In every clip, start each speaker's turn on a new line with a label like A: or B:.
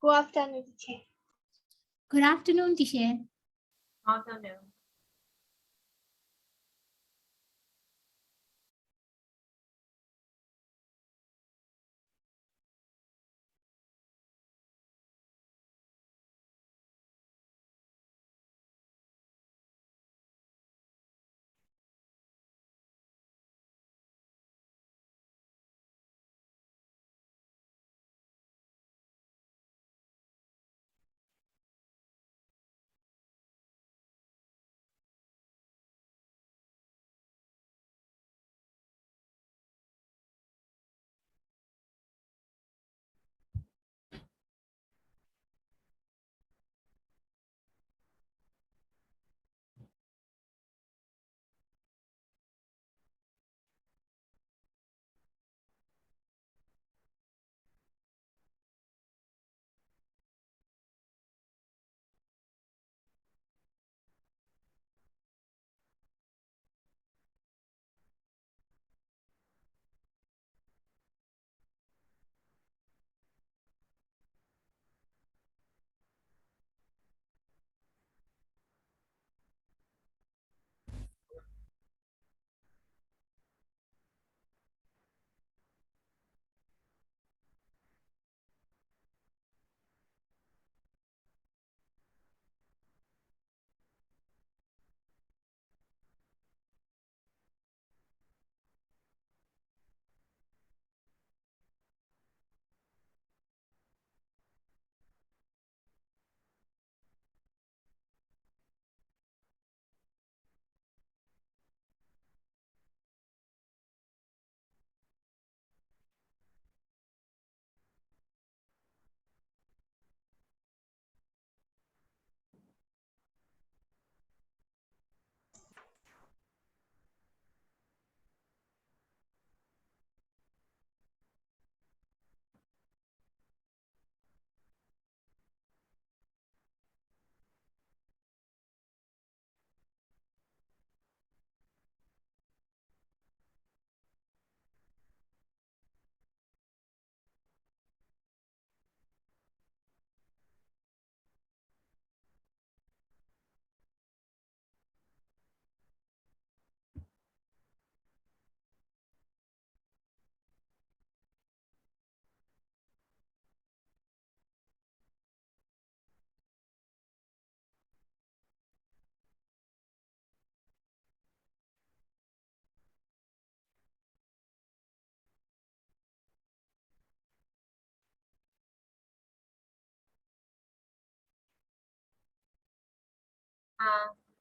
A: Good afternoon, teacher.
B: Good afternoon, teacher.
C: Afternoon.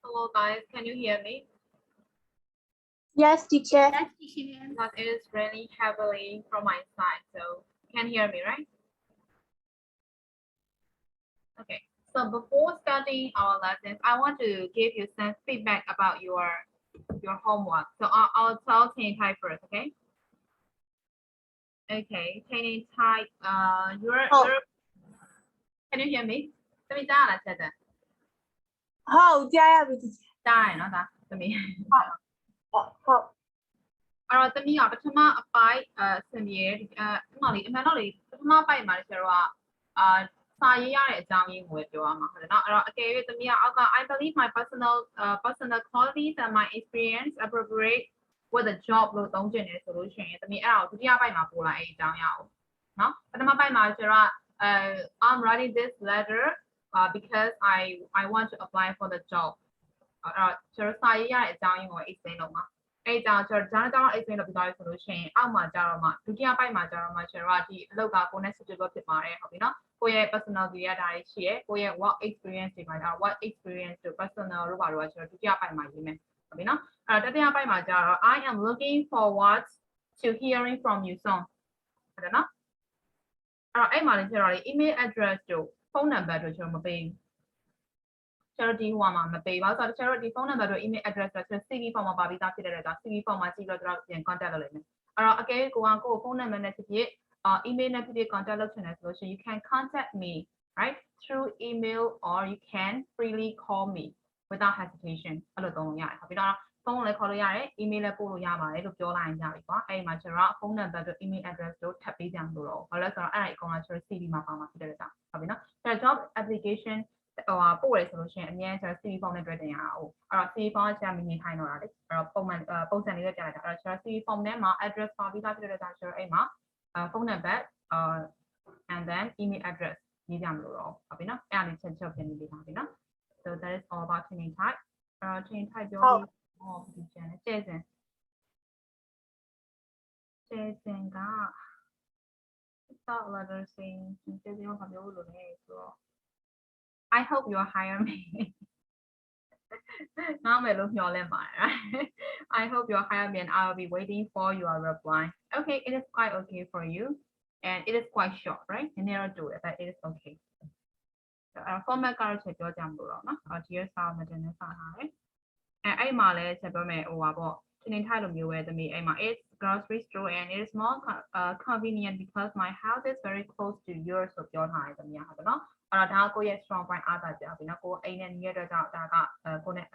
C: Hello guys, can you hear me?
A: Yes, teacher.
B: Yes, teacher.
C: But it is raining heavily from my side, so you can hear me, right? Okay, so before starting our lessons, I want to give you some feedback about your homework. So I'll tell Tiny Thai first, okay? Okay, Tiny Thai, can you hear me? သမီးကြားလားချက်တဲ့
A: ဟုတ်ကြားရပြီ teacher
C: ကြားရနော်ဒါသမီး
A: ဟုတ်
C: အဲ့တော့သမီးကပထမအပိုင်းဆင်ပြေဒီဒီမှာလေအမှန်တော့လေပထမပိုင်းမှာကျတော့စာရေးရတဲ့အကြောင်းရင်းကိုပဲပြောရမှာဟုတ်တယ်နော်အဲ့တော့အကယ်၍သမီးကအောက်က I believe my personal qualities and my experience appropriate with the job လို့သုံးချင်တယ်ဆိုလို့ရှိရင်သမီးအဲ့ဒါကိုဒုတိယပိုင်းမှာပို့လိုက်အဲ့အကြောင်းရအောင်နော်ပထမပိုင်းမှာကျတော့I'm writing this letter because I want to apply for the job အဲ့တော့ကျတော့စာရေးရတဲ့အကြောင်းရင်းကို explain လုပ်မှာအဲ့ကြောင့်ကျွန်တော် explain လုပ်ပြီးသွားပြီဆိုလို့ရှိရင်အောက်မှာကျတော့မှဒုတိယပိုင်းမှာကျတော့မှကျွန်တော်ကဒီအလုပ်ကကိုယ်နဲ့ suitable ဖြစ်ပါတယ်ဟုတ်ပြီနော်ကိုယ့်ရဲ့ personality ရတာတွေရှိရဲကိုယ့်ရဲ့ work experience တွေမှာဒါ work experience တို့ personal တို့ပါတော့ကျွန်တော်ဒုတိယပိုင်းမှာရေးမယ်ဟုတ်ပြီနော်အဲ့တော့တတိယပိုင်းမှာကျတော့ I am looking forward to hearing from you soon ဟုတ်တယ်နော်အဲ့မှာလည်းကျတော့ email address တို့ phone number တို့ကျွန်တော်မပေးဘူးcharity ဟိုမှာမပေးပါဘူးဆိုတော့ charity phone number တို့ email address တို့ CV form မှာပါပြီးသားဖြစ်တဲ့အတွက် CV form မှာကြည့်လို့တော့ပြန် contact လုပ်လိုက်မယ်အဲ့တော့အကယ်၍ကို phone number နဲ့ဖြစ်ဖြစ်email နဲ့ဖြစ်ဖြစ် contact လုပ်ချင်တယ်ဆိုလို့ရှိရင် you can contact me right through email or you can freely call me without hesitation အဲ့လိုသုံးလို့ရတယ်ဟုတ်ပြီနော် phone လည်းခေါ်လို့ရတယ် email လည်းပို့လို့ရပါတယ်လို့ပြောလိုက်ရင်ကြပြီကွာအဲ့ဒီမှာကျွန်တော် phone number တို့ email address တို့ထပ်ပေးကြမလို့တော့ဘာလို့လဲဆိုတော့အဲ့ဒါအကောင်ကကျွန်တော် CV မှာပါမှာဖြစ်တဲ့ကြောင့်ဟုတ်ပြီနော်အဲ့တော့ job application ပို့ရဆိုလို့ရှိရင်အများကြီးကျွန်တော် CV form နဲ့တွေ့တင်ရအောင်အဲ့တော့ CV form ကကျွန်တော်မြင်ထိုင်တော့တာလေအဲ့တော့ပုံစံလေးပဲပြလိုက်တာအဲ့တော့ကျွန်တော် CV form ထဲမှာ address ပါပြီးသားဖြစ်တဲ့ကြောင့်ကျွန်တော်အဲ့မှာ phone number and then email address ရေးကြမလို့တော့ဟုတ်ပြီနော်အဲ့ဒါလေးချက်ချက်ပြင်နေပေးပါပြီနော် so that is all about training type training type ပြောပြီးဒီကျန်တဲ့ကျဲစင်က start letter saying ကျဲစင်ကဘာပြောလို့လဲဆိုတော့ I hope you hire me နားမယ်လို့မျှော်လင့်ပါတယ် I hope you hire me and I will be waiting for your reply okay it is quite okay for you and it is quite short right you need to do it but it is okay format ကတော့ချက်ပြောကြမလို့တော့နော် dear စာမတင်နဲ့စာထားတယ်အဲ့မှာလည်းချက်ပြောမယ်ဟိုပါပေါ့သင်ထားလိုမျိုးပဲသမီးအဲ့မှာ it's grocery store and it is more convenient because my house is very close to yours ဆိုပြောထားတယ်သမီးဟုတ်တယ်နော်အဲ့တော့ဒါကိုရဲ့ strong point အားသာကြပြီနော်ကိုအိမ်နဲ့ညီရတဲ့ကြောင့်ဒါကကိုနဲ့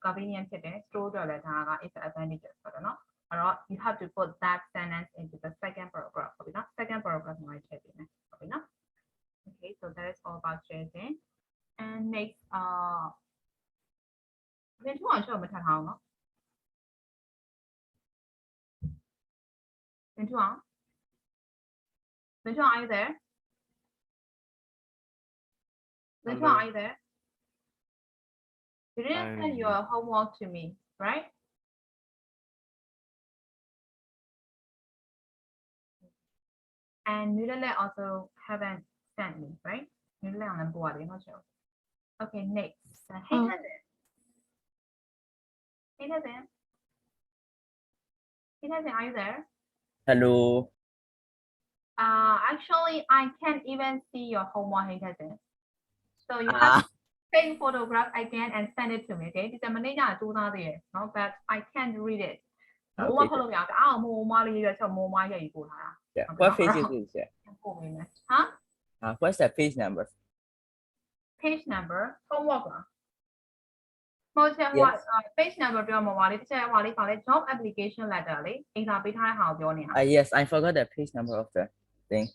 C: convenient ဖြစ်တယ် store တော့လည်းဒါက is advantage ဆိုတော့နော်အဲ့တော့ you have to put that sentence into the second paragraph ဟုတ်ပြီနော် second paragraph မှာထည့်ပေးမယ်ဟုတ်ပြီနော် okay so that is all about chasing and next ဒီထုံးအောင်မထပ်ထားအောင်နော်ဒီထုံးအောင် are you there? Are you there? You didn't send your homework to me, right? And Nudale also haven't sent me, right? Nudale on the board, not sure. Okay, next. Hey, Heather. Hey, Heather. Hey, Heather, are you there?
D: Hello.
C: Actually, I can't even see your homework, Hey, Heather. So you have to take photograph again and send it to me, okay? This is no, but I can't read it.
D: Okay. Yeah. What page is this?
C: Huh?
D: What's the page number?
C: Page number? Homework. What page number ပြောမှာပါလေတစ်ချက်ဟိုလေးပါလေ job application letter လေအင်္ဂါပေးထားတဲ့ဟာကိုပြောနေတာ
D: Yes, I forgot the page number of the thing.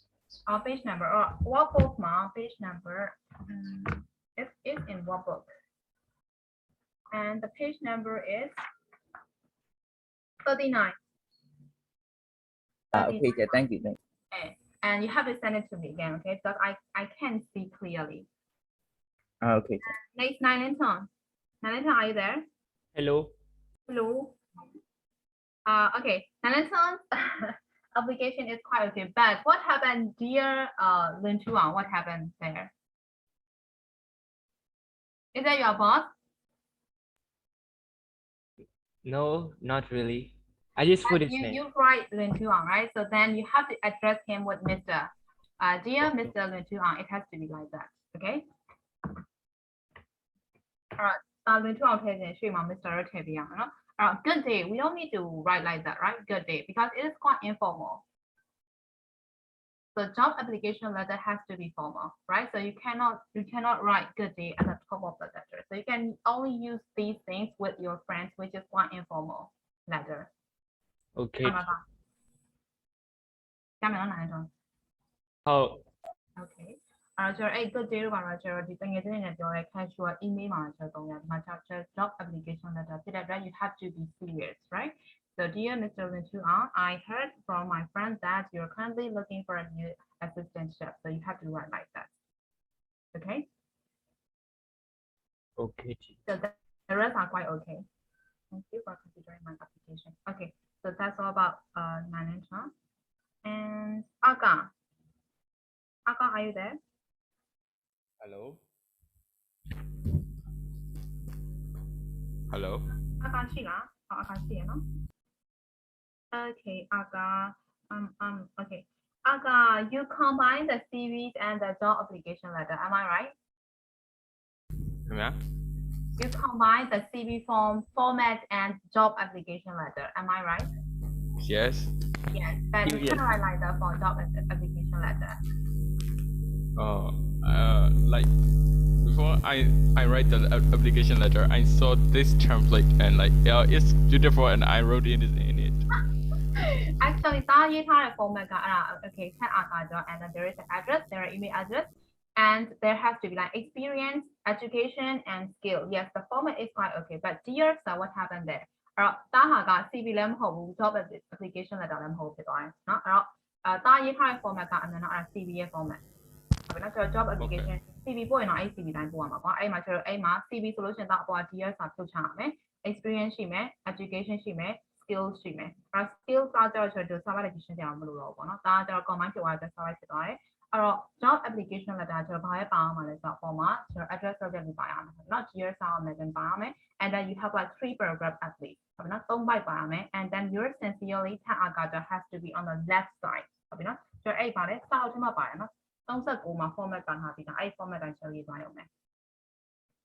C: Page number what book မှာ page number it is in what book and the page number is 39
D: Okay, yeah, thank you.
C: and you have to send it to me again, okay, because I can't see clearly.
D: Okay.
C: Next, Nalinton, are you there?
E: Hello.
C: Okay, Nalinton's application is quite okay, but what happened, dear Lin Chuang? What happened there? Is that your boss?
E: No, not really. I just put his name.
C: You write Lin Chuang, right? So then you have to address him with Mr. Dear Mr. Lin Chuang. It has to be like that, okay? All right. Lin Chuang Mr. Good day. We don't need to write like that, right? Good day, because it is quite informal. The job application letter has to be formal, right? So you cannot write good day at the top of the letter. So you can only use these things with your friends, which is quite informal letter.
E: Okay.
C: Oh. Okay. Roger, a good day, Roger. Depending on your casual email manager, job application letter. That you have to be serious, right? So, dear Mr. Lin Chuang, I heard from my friend that you're currently looking for a new assistant chef. So you have to write like that. Okay.
E: Okay.
C: So the rest are quite okay. Thank you for considering my application. Okay. So that's all about manager. And Aga, are you there?
F: Hello. Hello.
C: Aga, no? Okay, Aga. Okay. Aga, you combine the CVs and the job application letter. Am I right?
F: Yeah.
C: You combine the CV format and job application letter. Am I right?
F: Yes.
C: Yes, but you
F: Yes.
C: cannot write like that for job application letter.
F: Like before I write the application letter, I saw this template and like yeah, it's beautiful, and I wrote in it.
C: Actually, သားရေးထားတဲ့ format ကအဲ့ဒါ okay ထပ်အားကာကြော and then there is an address, there are email address, and there has to be like experience, education, and skill. Yes, the format is quite okay, but dear sir, what happened there? အဲ့တော့သားဟာက CV လည်းမဟုတ်ဘူး job application letter လည်းမဟုတ်ဖြစ်သွားတယ်เนาะအဲ့တော့သားရေးထားတဲ့ format ကအမှန်တော့အဲ့ဒါ CV ရဲ့ format ဟုတ်ပြီနော်ကျွန်တော် job application CV ပို့ရင်တော့အဲ့ CV တိုင်းပို့ရမှာကွာအဲ့မှာကျွန်တော်အဲ့မှာ CV ဆိုလို့ရှိရင်တော့အပေါ်က dear sir ဖြုတ်ချရမယ် experience ရှိမယ် education ရှိမယ် skills ရှိမယ်အဲ့ skills ကကျတော့ကျွန်တော် server edition ပြန်မလို့တော့ဘူးပေါ့နော်ဒါကကျတော့ combine ဖြစ်သွားတဲ့ server ဖြစ်သွားတယ်အဲ့တော့ job application letter ကျွန်တော်ဘာရဲ့ပါအောင်မလဲဆိုတော့အပေါ်မှာကျွန်တော် address subject ကိုပါရမယ်เนาะ dear sir ကို mention ပါရမယ် and then you have like 3 paragraph at least ဟုတ်ပြီနော်3 byte ပါရမယ် and then your sincerely ထပ်အားက has to be on the left side ဟုတ်ပြီနော်ကျွန်တော်အဲ့ပါတယ်စာအုပ်ထဲမှာပါတယ်နော်39မှာ format ကထားပြီးတာအဲ့ format တိုင်းချက်ရေးသွားရုံပဲ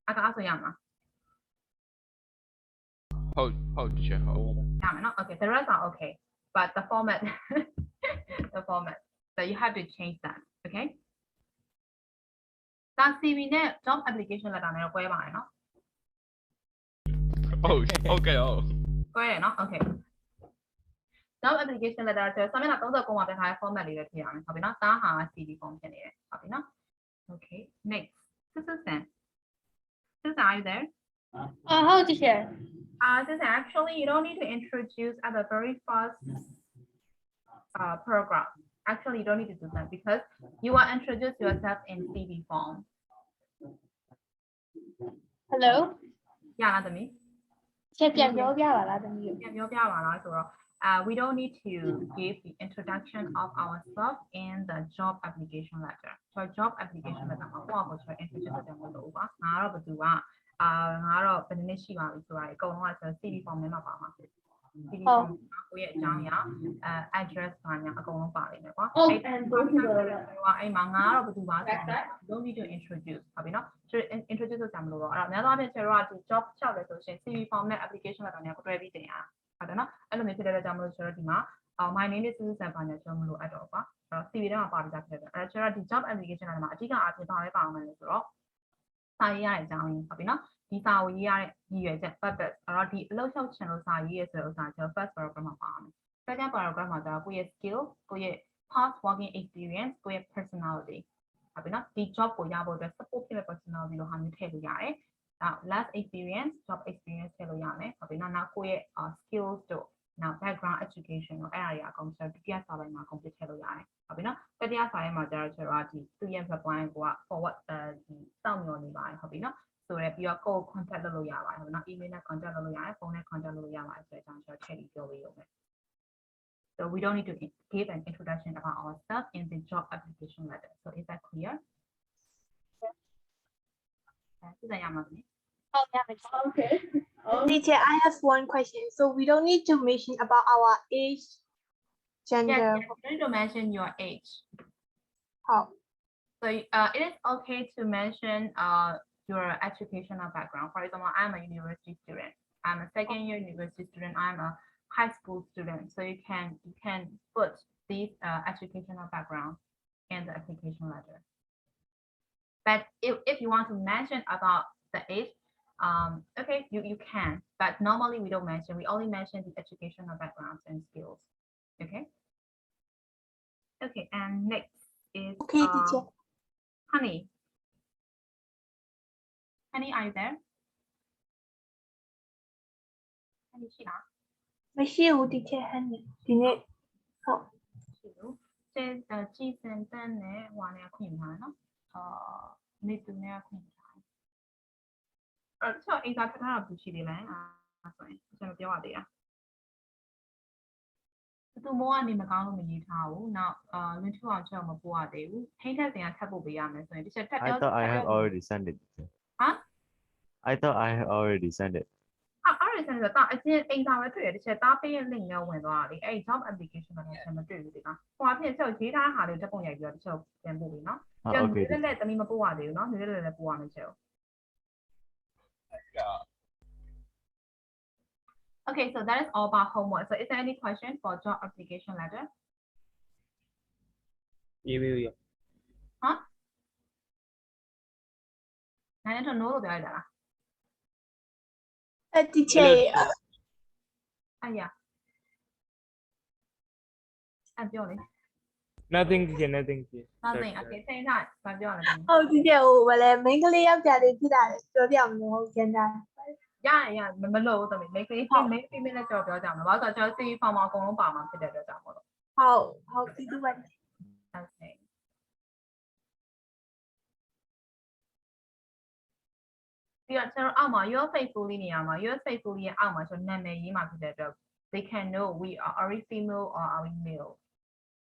C: အဲ့ဒါဆိုရမှာ
F: How teacher how?
C: ရမယ်နော် okay the rest are okay but the format the format so you have to change that okay ဒါ CV နဲ့ job application letter နဲ့တော့꿰ပါတယ်နော်
F: Oh okay oh.
C: 꿰တယ်နော် okay job application letter ဆိုစာမျက်နှာ39မှာပြထားတဲ့ format လေးပဲထည့်ရမယ်ဟုတ်ပြီနော်ဒါဟာ CV form ဖြစ်နေတယ်ဟုတ်ပြီနော် okay next Susan are you there
A: How teacher?
C: Susan, actually you don't need to introduce at the very first paragraph. Actually you don't need to do that because you will introduce yourself in CV form.
A: Hello.
C: Yeah, လားသမီး
A: ချက်ပြန်ပြောပြပါလားသမီး
C: ပြန်ပြောပြပါလားဆိုတော့we don't need to give the introduction of ourselves in the job application letter. So job application letter မှာပေါ့ကိုကျွန်တော် introduce လုပ်တယ်မလို့ပါငါတော့ဘယ်သူကငါတော့ဘယ်နည်းရှိပါပြီဆိုတာအကုန်လုံးကကျွန်တော် CV form ထဲမှာပါမှာဖြစ် CV form ကိုရဲ့အကြောင်းအရာaddress ဘာညာအကုန်လုံးပါလိမ့်မယ်ကွာအဲ့မှာငါကတော့ဘယ်သူပါဆိုတော့ don't need to introduce ဟုတ်ပြီနော် introduce လုပ်ကြမလို့တော့အဲ့တော့များသောအားဖြင့်ကျွန်တော်ကဒီ job လျှောက်လဲဆိုရှင် CV form နဲ့ application letter နဲ့ကိုတွဲပြီးတင်ရတာဟုတ်တယ်နော်အဲ့လိုမျိုးဖြစ်တဲ့အတွက်ကြောင့်မလို့ကျွန်တော်ဒီမှာ my name is Susan ဘာညာကျွန်တော်မလို့အဲ့တော့ကွာအဲ့တော့ CV ထဲမှာပါပြီးသားဖြစ်တယ်အဲ့တော့ကျွန်တော်ဒီ job application letter မှာအဓိကအားဖြင့်ဘာပဲပါအောင်လဲဆိုတော့စာရေးရတဲ့အကြောင်းရင်းဟုတ်ပြီနော်ဒီစာကိုရေးရတဲ့ရည်ရွယ်ချက် purpose အဲ့တော့ဒီအလုပ်လျှောက်ချင်လို့စာရေးရဆိုတဲ့ဥစ္စာကျွန်တော် first paragraph မှာပါအောင် second paragraph မှာကျတော့ကိုယ့်ရဲ့ skill ကိုယ့်ရဲ့ past working experience ကိုယ့်ရဲ့ personality ဟုတ်ပြီနော်ဒီ job ကိုရဖို့အတွက် support ဖြစ်တဲ့ personality လို့ဟာမျိုးထည့်လို့ရတယ်last experience job experience ထည့်လို့ရမယ်ဟုတ်ပြီနော်နောက်ကိုယ့်ရဲ့ skills တို့နောက် background education တို့အဲ့အရာတွေအကုန်ကျွန်တော်ဒုတိယစာပိုင်းမှာ complete ထည့်လို့ရတယ်ဟုတ်ပြီနော်တတိယစာပိုင်းမှာကျတော့ကျွန်တော်ဒီသူ့ရဲ့ background ကို forward ဒီစောင့်မျှော်နေပါတယ်ဟုတ်ပြီနော်ဆိုတော့ပြီးတော့ကိုယ် contact လုပ်လို့ရပါတယ်ဟုတ်နော် email နဲ့ contact လုပ်လို့ရတယ်ဖုန်းနဲ့ contact လုပ်လို့ရပါတယ်ဆိုတဲ့အကြောင်းကျွန်တော်ထည့်ပြီးပြောပေးရုံပဲ So we don't need to give an introduction about ourselves in the job application letter. So is that clear?
A: Okay. Teacher, I have one question. So we don't need to mention about our age, gender.
C: Yes, you need to mention your age.
A: How?
C: So it is okay to mention your educational background. For example, I'm a university student. I'm a second year university student. I'm a high school student. So you can put this educational background in the application letter. But if you want to mention about the age, okay, you can. But normally we don't mention. We only mention the educational backgrounds and skills. Okay. Okay, and next is
A: Okay, teacher.
C: Honey. Honey, are you there? Honey, she not.
A: မရှိဘူး teacher ဟန်ဒီနေ့ဟုတ်
C: ကျေကြည်စင်တန်းနဲ့ဟိုနဲ့ခွင့်ထားနော်နေသူနဲ့ခွင့်ထားအဲ့တော့အင်တာခထားတာဘူးရှိသေးလားဆိုရင်ကျွန်တော်ပြောပါသေးတာသူမောကနေမကောင်းလို့မရေးထားဘူးနောက်လွန်ထူအောင်ချက်မပို့ရသေးဘူးထိန်းထက်စင်ကထပ်ပို့ပေးရမယ်ဆိုရင်တစ်ချက်ထပ်ပြော
G: I thought I had already sent it.
C: Huh?
G: I thought I had already sent it.
C: အဲ့ဒါဆိုတော့အချင်းအင်တာပဲတွေ့ရတစ်ချက်တားပေးရဲ့ link နဲ့ဝင်သွားတာလေအဲ့ job application မှာလည်းမတွေ့ဘူးဒီကဟိုအဖြစ်ချက်ရေးထားတာလေးတက်ပုံရိုက်ပြီးတော့တစ်ချက်ပြန်ပို့ပြီနော်ပြန်ပြီးလက်တမီမပို့ရသေးဘူးနော်နေလက်လည်းပို့ရမယ်ချက် Okay, so that is all about homework. So is there any question for job application letter?
E: Yeah.
C: Huh? 9နဲ့2 no လို့ပြောလိုက်တာလား
A: teacher
C: အဲ့ရအဲ့ပြောလေ
E: Nothing, teacher, nothing, teacher.
C: nothing okay same time ဘာပြောရလဲ
A: ဟုတ် teacher ဟိုဗလဲ main ကလေးယောက်ျားလေးဖြစ်တာလေပြောပြမလို့ကျန်တာ
C: ရမလို့သမီး make female နဲ့ပြောကြမှာဘာလို့ဆိုတော့ကျွန်တော် CV form မှာအကုန်လုံးပါမှာဖြစ်တဲ့အတွက်ကြောင့်မို့လို့
A: ဟုတ်တီးတူပါ
C: okay ပြီးတော့ကျွန်တော်အောက်မှာ your faithfully နေရာမှာ your faithfully ရဲ့အောက်မှာကျွန်တော်နာမည်ရေးမှာဖြစ်တဲ့အတွက် they can know we are we female or are we male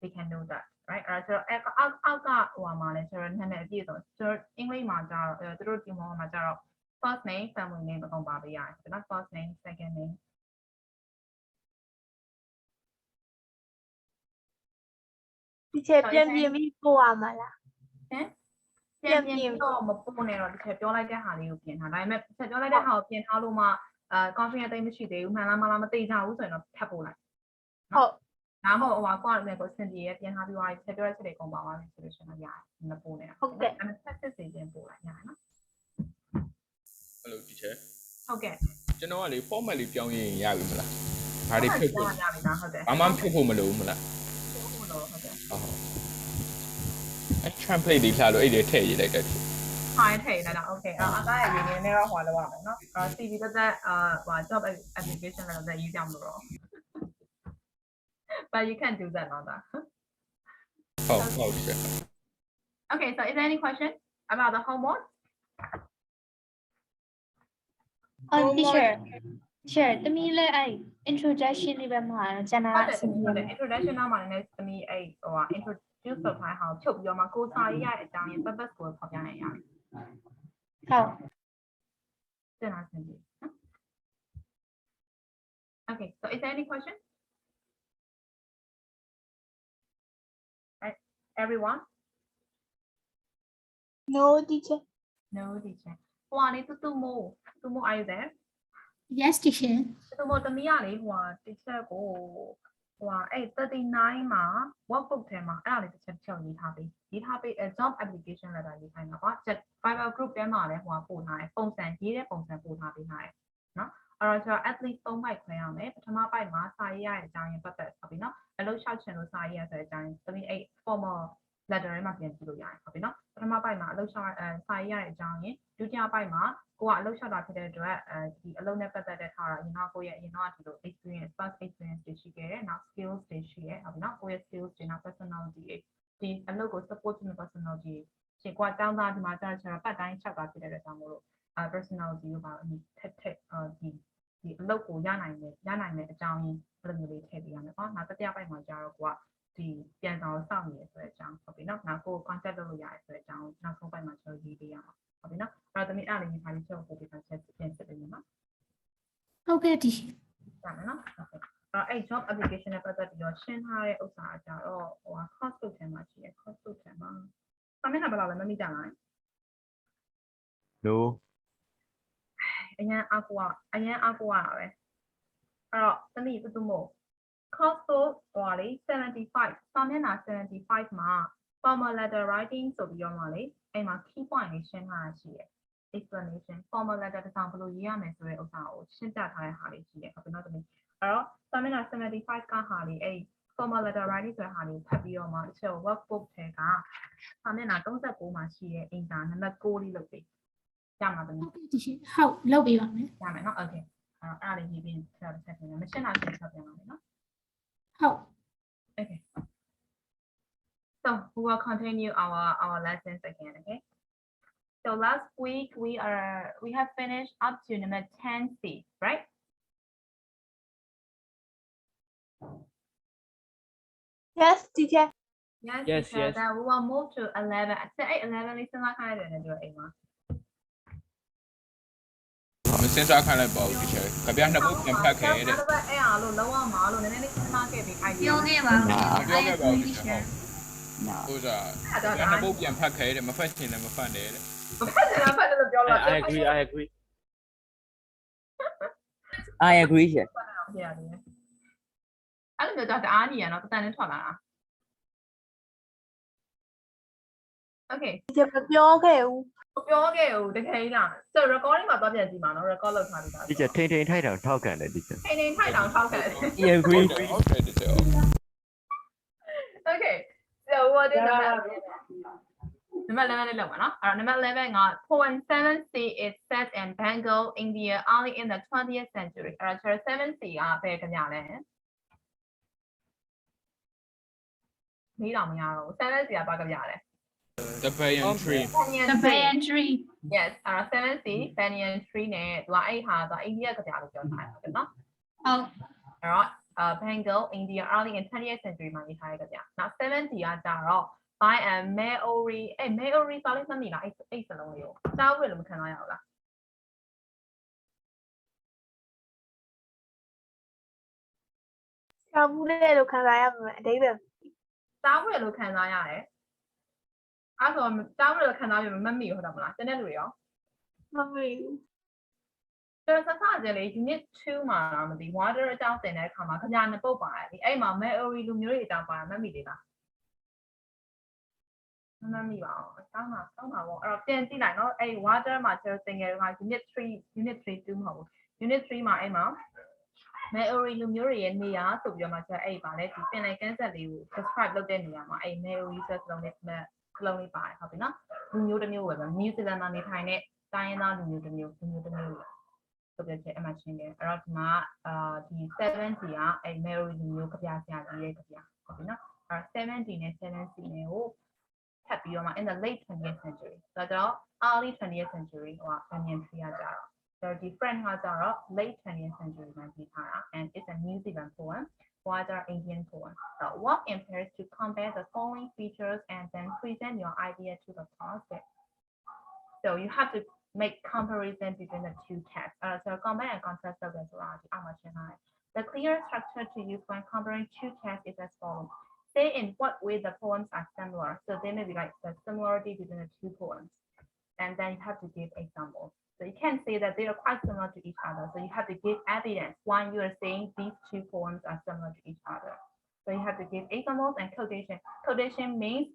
C: they can know that right အဲ့တော့အောက်ကဟိုမှာလဲကျွန်တော်နာမည်အပြည့်ဆိုကျွန်တော်အင်္ဂလိပ်မှာကျတော့သူတို့ဒီမှာကျတော့ first name family name အကုန်ပါပေးရတယ်နော် first name second name
A: teacher ပြန်ပြီးပို့ရမှာလား
C: ပြန်တော့မပို့နဲ့တော့တစ်ချက်ပြောလိုက်တဲ့ဟာလေးကိုပြင်ထားဒါပေမဲ့တစ်ချက်ပြောလိုက်တဲ့ဟာကိုပြင်ထားလို့မှ confidence တိတ်မရှိသေးဘူးမှန်လားမလားမသိကြဘူးဆိုရင်တော့ထပ်ပို့လိုက်ဒါမှမဟုတ်ဟိုကွာလည်းကိုစင်ပြေရပြင်ထားပြီးသွားပြီချက်ပြောတဲ့ချက်တွေကုန်ပါသွားပြီဆိုလို့ရှိရင်ရတယ်မပို့နဲ့ဟုတ်ကဲ့အဲ့ဆက်စစ်စီပြင်ပို့လိုက်ရတယ်နော်
F: Hello teacher
C: ဟုတ်ကဲ့
F: ကျွန်တော်ကလေ format လေးပြောင်းရင်ရပြီမလားဒါတွေဖြုတ်ဖို့
C: ရပြီလားဟုတ်တယ်
F: ဘာမှဖြုတ်ဖို့မလိုဘူးမလား
C: ဟုတ်လို့ဟုတ်တယ်
F: ဟုတ်အဲ့ template လေးထားလို့အဲ့ဒီထည့်ရေးလိုက်တဲ့
C: ဟာထည့်လိုက်တာ okay အကားရဲ့ရင်းနေတော့ဟိုလောက်ရမယ်နော် CV တက်ဟို job application လည်းတက်ရေးကြမလို့တော့ but you can do that now that
F: ဟုတ် teacher
C: okay so is there any question about the homework
B: teacher တမီးလည်းအဲ့ introduction လေးပဲမှာကျန်တာ
C: ဟုတ်တယ် introduction နောက်မှာလည်းသမီးအဲ့ဟို introduce လုပ်ထားအောင်ချုပ်ပြီးတော့မှကိုစာရေးရတဲ့အကြောင်းရင်း purpose ကိုဖော်ပြနိုင်ရတယ်
B: ဟုတ်
C: တင်လာစင်ပြီ okay so is there any question everyone
A: no teacher
C: no teacher ဟိုကနေတူမို့ are you there
B: yes teacher
C: တူမို့သမီးရလေဟို teacher ကိုဟိုအဲ့39မှာ workbook ထဲမှာအဲ့ဒါလေးတစ်ချက်ဖြုတ်ရေးထားပေး job application letter ရေးခိုင်းတာကွာ Viber group ထဲမှာလည်းဟိုပို့ထားတယ်ပုံစံရေးတဲ့ပုံစံပို့ထားပေးထားတယ်နော်အဲ့တော့ကျွန်တော် at least 3 byte ခွဲရမယ်ပထမ byte မှာစာရေးရတဲ့အကြောင်းရင်းပတ်သက်ဟုတ်ပြီနော်အလုပ်လျှောက်ချင်လို့စာရေးရဆိုတဲ့အကြောင်းရင်းသမီးအဲ့ formal letter ထဲမှာပြန်ကြည့်လို့ရတယ်ဟုတ်ပြီနော်ပထမ byte မှာအလုပ်လျှောက်စာရေးရတဲ့အကြောင်းရင်းဒုတိယ byte မှာကိုကအလုပ်လျှောက်တာဖြစ်တဲ့အတွက်ဒီအလုပ်နဲ့ပတ်သက်တဲ့ထားတာရင်တော့ကိုရဲ့ရင်တော့ဒီလို experience past experience တွေရှိခဲ့တယ်နောက် skills တွေရှိရဲဟုတ်ပြီနော်ကိုရဲ့ skills တွေနောက် personality ဒီအလုပ်ကို support လုပ် personality ရှင်ကွာတောင်းတာဒီမှာကျတော့ပတ်တိုင်းချက်တာဖြစ်တဲ့အတွက်ကြောင့်မို့လို့personality ကိုပါထက်ဒီအလုပ်ကိုရနိုင်တဲ့အကြောင်းရင်းဘယ်လိုမျိုးလေးထည့်ပေးရမလဲပေါ့နောက်တစ်ပိုင်းမှာကျတော့ကိုကဒီပြန်ဆောင်စောင့်နေရဆိုတဲ့အကြောင်းဟုတ်ပြီနော်နောက်ကို contact လုပ်လို့ရတယ်ဆိုတဲ့အကြောင်းနောက်ဆုံးပိုင်းမှာကျွန်တော်ရေးပေးရအောင်ဟုတ်ပြီနော်အဲ့တော့သမီးအားလေးရေးထားပြီးချက်ကိုပို့ပြီးတော့ချက်ပြန်စစ်ပေးမယ်နော်
B: ဟုတ်ကဲ့ teacher
C: ရမယ်နော်ဟုတ်ကဲ့အဲ့ job application နဲ့ပတ်သက်ပြီးတော့ရှင်းထားတဲ့ဥစ္စာအကြတော့ဟို course လုပ်ထဲမှာရှိရ course လုပ်ထဲမှာစာမျက်နှာဘယ်လောက်လဲမမိကြလား
G: no
C: အရန်အကူရတာပဲအဲ့တော့သမီးတူမို့ course ဟိုလေ75စာမျက်နှာ75မှာ formal letter writing ဆိုပြီးတော့မှလေအဲ့မှာ key point လေးရှင်းထားတာရှိရ explanation formal letter တစ်စောင်ဘယ်လိုရေးရမယ်ဆိုတဲ့ဥစ္စာကိုရှင်းပြထားတဲ့ဟာလေးရှိရဟုတ်ပြီနော်သမီးအဲ့တော့စာမျက်နှာ75ကဟာလေးအဲ့ formal letter writing ဆိုတဲ့ဟာလေးဖတ်ပြီးတော့မှတစ်ချက် workbook ထဲကစာမျက်နှာ39မှာရှိတဲ့အင်္ဂါနံပါတ်6လေးလုပ်ပေးရမှာသမီး
B: ဟုတ်ကဲ့ teacher ဟုတ်လုပ်ပေးပါမယ်
C: ရမယ်နော် okay အဲ့ဒါလေးရေးပြီးဆက်ပြန်မယ်မရှင်းတာရှင်းဆက်ပြန်ပါမယ်နော်
B: ဟုတ်
C: okay so we will continue our lessons again okay so last week we have finished up to number 10C right
A: yes teacher
E: Yes,
C: teacher,
E: yes.
C: then we will move to 11 I said 11လေးစဉ်းစားခိုင်းရတယ်နဲ့ပြောအိမ်မှာ
F: မစင်စားခိုင်းလိုက်ပါဦး teacher ကြပြနှစ်ပုတ်ပြန်ဖတ်ခဲ့တဲ့
C: အဲ့အားလို့လုံးဝမလို့နည်းနည်းလေးစဉ်းစားခဲ့ပြီး idea
B: ပြောခဲ့ပါဦး
F: ပြောခဲ့ပါဦး teacher ဟုတ်စားနှစ်ပုတ်ပြန်ဖတ်ခဲ့တဲ့မဖတ်ချင်လည်းမဖတ်နဲ့တဲ့
C: ဖတ်တယ်လို့ပြောလို့
E: I agree. I agree.
D: I agree sir
C: အဲ့လိုမျိုးတော့တအားကြီးရနော်တန်နဲ့ထွက်လာတာ okay
A: teacher မပြောခဲ့ဘူး
C: ပြောခဲ့ဦးတကယ်လားဆို recording မှာတော့ပြန်ကြည့်မှာနော် record လုပ်ထားပြီးသား
G: teacher ထိန်ထိန်ထိုက်တောင်ထောက်ခံတယ် teacher
C: ထိန်ထိန်ထိုက်တောင်ထောက်ခံတယ်
D: He agree.
F: Okay, teacher.
C: Okay so what is number 11လေးလောက်ပါနော်အဲ့တော့ number 11က poem 7C is set in Bengal India early in the 20th century အဲ့တော့ 7C ကဘယ်ကြလဲမေးတော့မရတော့ဘူး 7C ကဘာကြလဲ
F: The banyan tree.
B: The banyan tree.
C: Yes အဲ့တော့ 7C banyan tree နဲ့သူကအဲ့ဟာသူအိန္ဒိယကြလို့ပြောထားတယ်နော်
B: ဟုတ်
C: အဲ့တော့Bengal India early in 20th century မှာရေးထားတဲ့ကြနောက် 7C ကကြတော့ by a Maori Maori ဆိုလို့မှတ်မိလားအဲ့စလုံးလေးကိုကြားဝယ်လို့မခံရအောင်လား
A: ကြောက်ဘူးလေလို့ခံစားရမှာအတိတ်ပဲ
C: ကြားဝယ်လို့ခံစားရတယ်အဲ့ဆိုကြားဝယ်လို့ခံစားရမမိဟုတ်တယ်မလားတနေ့လူရော
A: မမေဘူး
C: ကျွန်တော်စစကြလေ unit 2မှာလားမသိ water အကြောင်းသင်တဲ့အခါမှာခင်ဗျာနှစ်ပုတ်ပါတယ်ဒီအဲ့မှာ Maori လူမျိုးတွေအကြောင်းပါတယ်မမိသေးလားမမိပါဘူးအဆောင်ပါပေါ့အဲ့တော့ပြန်ကြည့်လိုက်နော်အဲ့ water မှာကျွန်တော်သင်ခဲ့တာ unit 3 2မဟုတ်ဘူး unit 3မှာအဲ့မှာ Maori လူမျိုးတွေရဲ့နေရာဆိုပြီးတော့မှကျွန်တော်အဲ့ပါလေဒီပင်လယ်ကမ်းစပ်လေးကို describe လုပ်တဲ့နေရာမှာအဲ့ Maori ဆိုတဲ့ခလုံးလေးပါတယ်ဟုတ်ပြီနော်လူမျိုးတစ်မျိုးပဲ New Zealand မှာနေထိုင်တဲ့တိုင်းရင်းသားလူမျိုးတစ်မျိုးဆိုပြချက်အမှရှင်းတယ်အဲ့တော့ဒီမှာဒီ 7C ကအဲ့ Maori လူမျိုးကြပြဆရာကြီးရဲ့ကြပြဟုတ်ပြီနော်အဲ့ 7D နဲ့ 7C နဲ့ကိုထပ်ပြီးတော့မှ in the late 20th century ဆိုတော့ early 20th century ဟို banyan tree ကကြတော့ so different ကကြတော့ late 20th century မှာပြီးထားတာ and it's a New Zealand poem wider Indian poem so work in pairs to compare the following features and then present your idea to the class so you have to make comparison between the two texts so compare and contrast the results the clear structure to use when comparing two texts is as follows say in what way the poems are similar so there may be like the similarity between the two poems and then you have to give examples so you can say that they are quite similar to each other so you have to give evidence why you are saying these two poems are similar to each other so you have to give examples and quotation means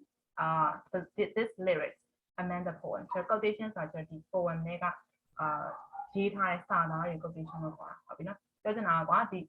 C: this lyrics amend the poem so quotations are the poem တွေကရေးထားတဲ့စာသားတွေ quotation လို့ခေါ်တာဟုတ်ပြီနော်ပြောချင်တာကဒီ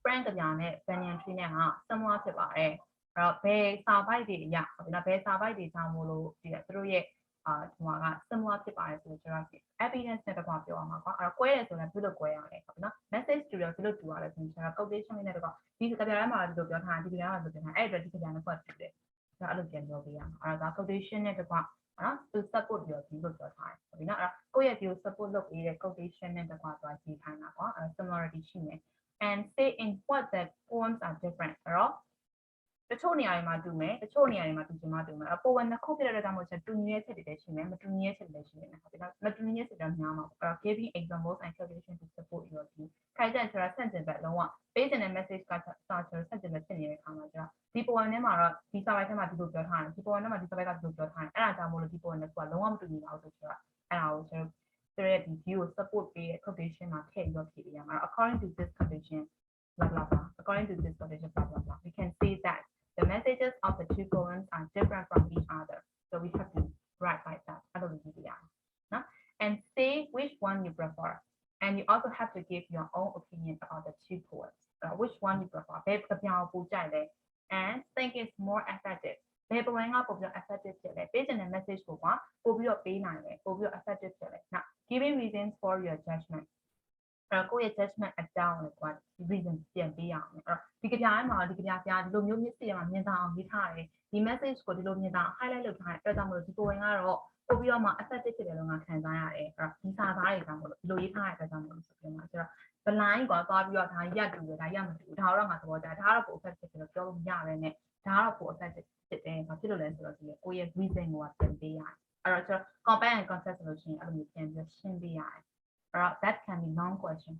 C: friend ကြပြနဲ့ banyan tree နဲ့က similar ဖြစ်ပါတယ်အဲ့တော့ဘယ်စာပိုက်တွေအရဟုတ်ပြီနော်ဘယ်စာပိုက်တွေကြောင့်မို့လို့ဒီသူတို့ရဲ့ဒီမှာက similar ဖြစ်ပါတယ်ဆိုတော့ကျွန်တော် evidence နဲ့တော့ပြောရမှာကွာအဲ့တော့ကွဲတယ်ဆိုရင်ဘယ်လိုကွဲရလဲဟုတ်ပြီနော် message တူတယ်ဘယ်လိုတူရလဲဆိုရင်ကျွန်တော် quotation နဲ့တော့ဒီကြပြထဲမှာဒီလိုပြောထားဒီကြပြထဲမှာဆိုပြန်အဲ့အတွက်ဒီကြပြနဲ့ကွက်တူတယ်ကျွန်တော်အဲ့လိုပြန်ပြောပေးရမှာအဲ့တော့ quotation နဲ့တော့နော်သူ support ပြောပြီးလို့ပြောထားတယ်ဟုတ်ပြီနော်အဲ့တော့ကိုယ့်ရဲ့ view support လုပ်ပေးတဲ့ quotation နဲ့တော့သွားကြည့်ခိုင်းတာကွာအဲ့ similarity ရှိနေ and say in what the poems are different အဲ့တော့တချို့နေရာတွေမှာတူမယ်တချို့နေရာတွေမှာတူချင်မှတူမယ်အဲ့ poem နှစ်ခုဖြစ်တဲ့အတွက်ကြောင့်မို့တူညီတဲ့ချက်တွေလည်းရှိမယ်မတူညီတဲ့ချက်တွေလည်းရှိနေတယ်ဟုတ်ပြီနော်မတူညီတဲ့ချက်တွေများမှာအဲ့ giving examples and quotation to support your view ခိုင်တဲ့ဆိုတာ sentence ပဲလုံးဝ based on the message ကစာချင် sentence ပဲဖြစ်နေတဲ့အခါမှာကျတော့ဒီ poem ထဲမှာတော့ဒီစာပိုက်ထဲမှာဒီလိုပြောထားတယ်ဒီ poem ထဲမှာဒီစာပိုက်ကဒီလိုပြောထားတယ်အဲ့ဒါကြောင့်မို့လို့ဒီ poem နဲ့ကလုံးဝမတူညီပါဘူးဆိုတော့အဲ့ဒါကိုကျွန်တော်ရဲ့ဒီ view ကို support ပေးတဲ့ quotation မှာထည့်ပြီးတော့ဖြည့်ပေးရမှာ according to this quotation blah blah blah according to this quotation blah blah blah we can see that the messages of the two poems are different from each other so we have to write like that and say which one you prefer and you also have to give your own opinion about the two poems which one you prefer and think it's more effective ဘယ်ပုံကပို့ပြီး effective ဖြစ်လဲပေးချင်တဲ့ message ကိုကပို့ပြီးတော့ပေးနိုင်တယ်ပို့ပြီးတော့ effective ဖြစ်လဲ now giving reasons for your judgment ကိုယ့်ရဲ့ judgment အကြောင်းကိုက reason ပြန်ပေးရအောင်အဲ့တော့ဒီကြပြထဲမှာဒီကြပြဆရာဒီလိုမျိုးမျက်စိရမှာမြင်သာအောင်ရေးထားတယ်ဒီ message ကိုဒီလိုမြင်သာ highlight လုပ်ထားတယ်အဲ့ဒါကြောင့်မလို့ဒီ poem ကတော့ပို့ပြီးတော့မှ effective ဖြစ်တယ်လို့ငါခံစားရတယ်အဲ့တော့ဒီစာသားတွေကြောင့်မလို့ဒီလိုရေးထားတဲ့အတွက်ကြောင့်မလို့ဆိုပြီးမှဆိုတော့ blind ကသွားပြီးတော့ဒါရက်တူတယ်ဒါရက်မတူဒါတော့ငါသဘောကျဒါကတော့ပို effective ဖြစ်လို့ပြောလို့မရဘဲနဲ့ဒါကတော့ပို effective ဖြစ်တယ်ဘာဖြစ်လို့လဲဆိုတော့ဒီကိုယ့်ရဲ့ reason ကိုပြန်ပေးရတယ်အဲ့တော့ကျွန်တော် compare and contrast ဆိုလို့ရှိရင်အဲ့လိုမျိုးပြန်ပြီးရှင်းပေးရတယ်that can be non question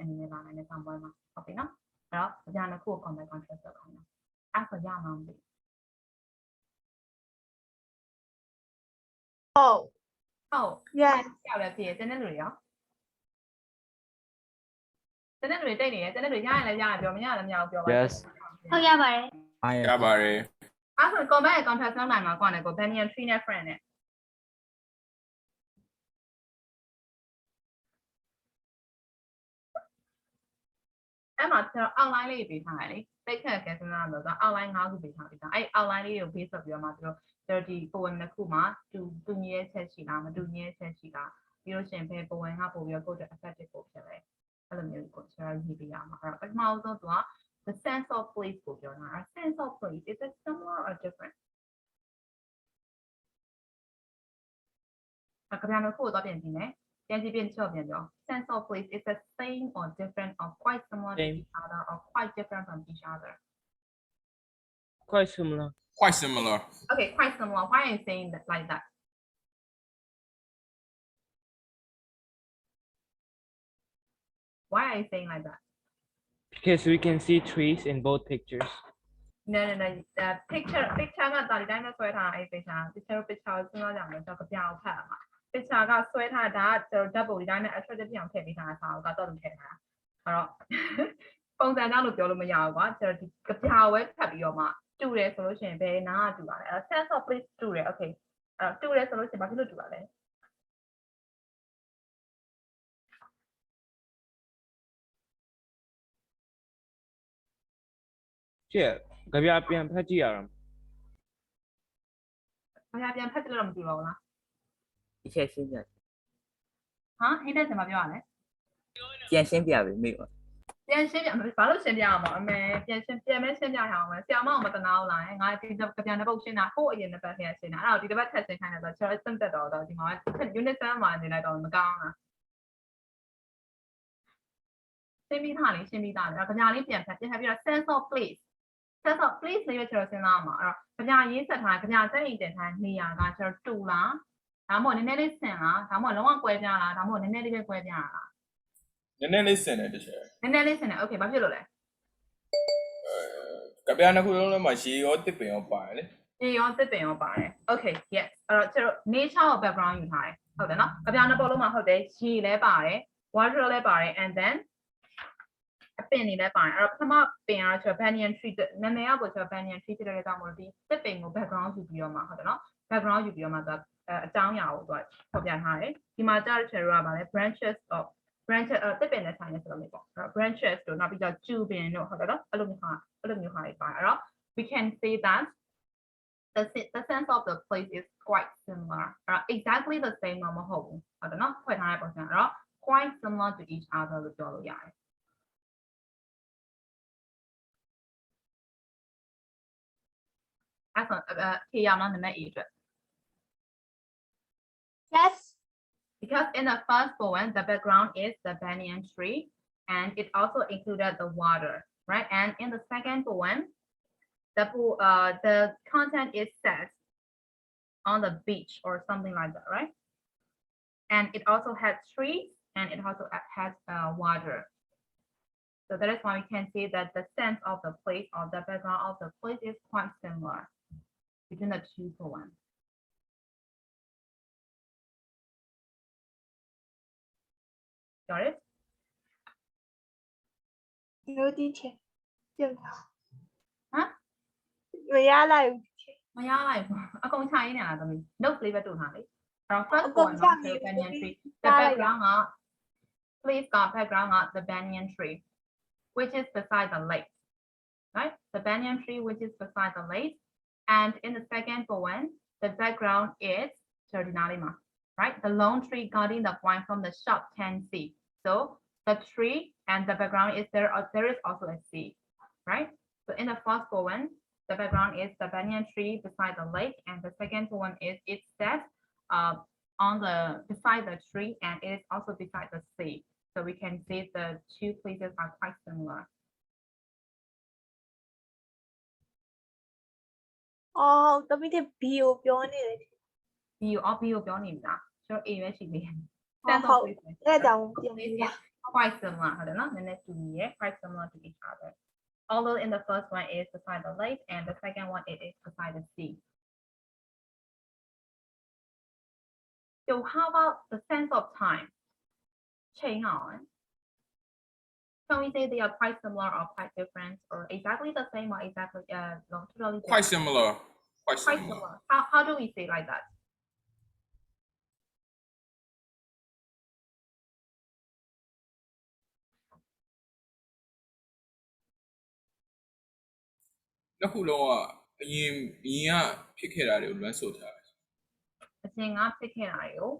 C: အနေနဲ့လာနိုင်တဲ့စာပွဲမှာဟုတ်ပြီနော်အဲ့တော့အကြံတစ်ခုကို compare contrast လုပ်ခိုင်းတာအဲ့ဆိုရမှာမသိ
A: Oh
C: ဟုတ်
A: yes
C: ကြောက်လည်းဖြစ်တယ်တဲ့လူတွေရောတဲ့လူတွေတိတ်နေတယ်တဲ့လူတွေရရင်လည်းရရင်ပြောမရလည်းမရဘူးပြောပါ
G: yes
B: ဟုတ်ရပါတယ်
D: I
F: ရပါတယ်
C: အဲ့ဆို compare and contrast လုပ်နိုင်မှာကွာနဲ့ကို banyan tree နဲ့ friend နဲ့ အဲ့မှာကျွန်တော် outline လေးပေးထားတယ်လေတိတ်ခက်ကဲစဉ်းစားလို့ဆို outline 5ခုပေးထားပြီဒါအဲ့ outline လေးကို base ဆက်ပြီးတော့မှကျွန်တော်ဒီ poem တစ်ခုမှာတူညီရဲ့ချက်ရှိလားမတူညီရဲ့ချက်ရှိလားပြီးလို့ရှိရင်ဘယ် poem ကပို့ပြီးတော့ကိုယ့်အတွက် effective ပို့ဖြစ်လဲအဲ့လိုမျိုးကိုကျွန်တော်ရေးပေးရမှာအဲ့တော့ပထမဆုံးသူက the sense of place ကိုပြောတာ sense of place is it similar or different ကဗျာတစ်ခုကိုတော့ပြင်ကြည့်မယ်ပြန်ကြည့်ပြန်ပြော sense of place is the same or different or quite similar to
E: Same.
C: each other or quite different from each other
E: Quite similar.
F: Quite similar.
C: okay quite similar why are you saying that like that why are you saying like that
E: Because we can see trees in both pictures.
C: no the picture ကတာဒီတိုင်းပဲဆွဲထားတာအဲ့ picture ကိုစဉ်းစားကြမယ်ဆိုတော့ကြပြအောင်ဖတ်အောင် picture ကဆွဲထားတာကျွန်တော်ဓာတ်ပုံဒီတိုင်းနဲ့ attractive ဖြစ်အောင်ထည့်ပေးထားတာစာအုပ်ကတော့ထည့်ထားတာအဲ့တော့ပုံစံကြောင့်လို့ပြောလို့မရဘူးကွာကျွန်တော်ဒီကြပြဝဲဖတ်ပြီးတော့မှတူတယ်ဆိုလို့ရှိရင်ဘယ်နာကတူပါလဲအဲ့ sense of place တူတယ် okay အဲ့တူတယ်ဆိုလို့ရှိရင်ဘာဖြစ်လို့တူပါလဲ
E: Yeah. ကြပြပြန်ဖတ်ကြည့်ရအောင်
C: ဘာသာပြန်ဖတ်ကြည့်လို့မတူတော့ဘူးလား
D: 一切先ပြ
C: ဟာဟင်းတဲ့ကျွန်မပြောရလဲ
D: ပြန်ရှင်းပြပြီမိပါ
C: ပြန်ရှင်းပြဘာလို့ရှင်းပြရမှာအမေပြန်မဲရှင်းပြရအောင်မယ်ဆရာမအောင်မတနာဘူးလားငါဒီကြပြန်တဲ့ပုတ်ရှင်းတာဟိုအရင်တစ်ပတ်ထဲရှင်းတာအဲ့တော့ဒီတစ်ပတ်ထက်ရှင်းခိုင်းတယ်ဆိုတော့ကျွန်တော်စမ်းတက်တော့ဒီမှာ unit 7မှာနေလိုက်တော့မကောင်းလားရှင်းပြီးသားလေရှင်းပြီးသားလေအဲ့တော့ကြညာလေးပြန်ဖတ်ပြီးတော့ sense of place လေးပဲကျွန်တော်စဉ်းစားမှာအဲ့တော့ကြညာရေးဆက်ထားကြညာစက်အိမ်တင်ထားနေရာကကျွန်တော်တူလားဒါမှမဟုတ်နည်းနည်းလေးဆင်လားဒါမှမဟုတ်လုံးဝကွဲပြားလားဒါမှမဟုတ်နည်းနည်းလေးပဲကွဲပြားလား
F: နည်းနည်းလေးစင်တယ်တချို့
C: နည်းနည်းလေးဆင်တယ် okay ဘာဖြစ်လို့လဲ
F: ကဗျာနှစ်ခုလုံးထဲမှာရေရောတစ်ပင်ရောပါတယ်လေ
C: ရေရောတစ်ပင်ရောပါတယ် okay yes အဲ့တော့ကျွန်တော် nature ကို background ယူထားတယ်ဟုတ်တယ်နော်ကြပြနှစ်ပုဒ်လုံးမှာဟုတ်တယ်ရေလည်းပါတယ် water လည်းပါတယ် and then အပင်တွေလည်းပါတယ်အဲ့တော့ပထမပင်ကတော့ကျွန်တော် banyan tree နာမည်ကကိုကျွန်တော် banyan tree ဖြစ်တဲ့ကြောင့်မို့ဒီတစ်ပင်ကို background ယူပြီးတော့မှဟုတ်တယ်နော် background ယူပြီးတော့မှသူအကြောင်းအရာကိုသူဖော်ပြထားတယ်ဒီမှာကြားတဲ့ cherry ကပါလဲ branches of branches တစ်ပင်နဲ့ဆိုင်နေဆိုလို့ပေါ့အဲ့တော့ branches တို့နောက်ပြီးတော့ကျူပင်တို့ဟုတ်တယ်နော်အဲ့လိုမျိုးဟာတွေပါတယ်အဲ့တော့ we can say that the sense of the place is quite similar exactly the same မဟုတ်ဘူးဟုတ်တယ်နော်ဖွဲ့ထားတဲ့ပုံစံအဲ့တော့ quite similar to each other လို့ပြောလို့ရတယ်အဲ့ဆိုဖြေရမှာနံပါတ် A အတွက်
A: Yes.
C: Because in the first poem, the background is the banyan tree, and it also included the water, right? And in the second poem, the content is set on the beach or something like that, right? And it also has trees, and it also has water. So that is why we can say that the sense of the place or the background of the place is quite similar between the two poems. Got it?
A: No teacher.
C: ဟမ်
A: မရလိုက်ဘူး
C: မရလိုက်ဘူးအကုန်ချရင်းနေလားသမီး note လေးပဲတူထားလေအဲ့တော့ first
A: အကုန်
C: one
A: ချ
C: က
A: နေ
C: the banyan tree
A: ချ
C: the
A: လိုက်တာ
C: background က please က background က the banyan tree which is beside the lake right the banyan tree which is beside the lake and in the second poem the background is Jardinalima right the lone tree guarding the point from the shop can see so the tree and the background is there is also a sea right so in the first poem the background is the banyan tree beside the lake, and the second one is it set on the beside the tree, and it is also beside the sea. So we can see the two places are quite similar.
A: အော်တမီးတဲ့ B ကိုပြောနေတယ်
C: B ကိုပြောနေပြီလားကျွန်တော် A ပဲရှိသေးတယ်
A: ဟုတ် အဲ့ဒါကြောင့်ပြန်ပြီးပါ
C: quite similar ဟုတ်တယ်နော်နည်းနည်းတူညီရဲ့ quite similar to each other. Although in the first one is beside the lake, and the second one it is beside the sea. So how about the sense of time? Chain on. Can we say they are quite similar or quite different, or exactly the same, or exactly no, totally different?
F: Quite similar. Quite
C: Quite
F: similar.
C: similar. How do we say like that?
F: နှစ်ခုလုံးကအရင်ဖြစ်ခဲ့တာတွေကိုလွှမ်းဆိုထားတယ်
C: အချင်းကဖြစ်ခဲ့တာတွေကို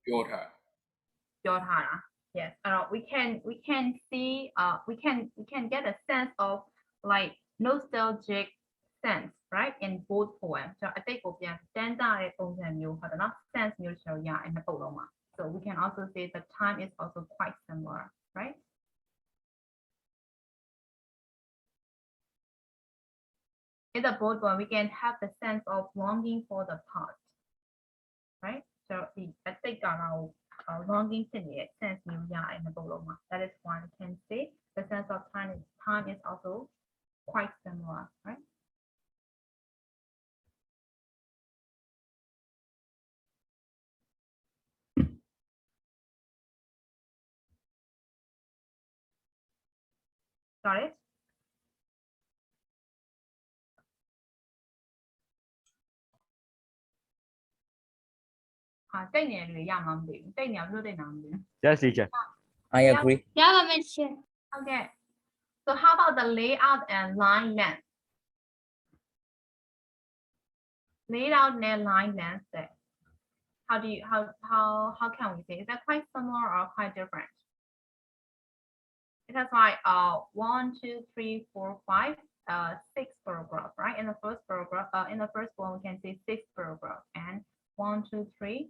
F: ပြောထား
C: ပြောထားတာ yes we can see we can get a sense of like nostalgic sense right in both poems ဆိုတော့အတိတ်ကိုပြန်တန်းကြတဲ့ပုံစံမျိုးဟုတ်တယ်နော် sense မျိုးဆိုရအဲ့နှစ်ပုဒ်လုံးမှာ so we can also say the time is also quite similar right in the both one we can have the sense of longing for the past right so ဒီအတိတ်ကတော့ longing ဖြစ်နေတဲ့ sense မျိုးရအဲ့နှစ်ပုဒ်လုံးမှာ that is why we can say the sense of time is also quite similar right got it တိတ်နေတယ်လို့ရမှာမသိဘူးတိတ်နေအောင်လွတ်တိတ်နေအောင်မသိဘူး
G: Yes teacher
D: I agree
B: ရပါမယ် teacher
C: okay so how about the layout and line length layout and line length how do you how can we say is that quite similar or quite different it has like 1 2 3 4 5 6 paragraph right in the first paragraph in the first one we can say 6 paragraph and 1 2 3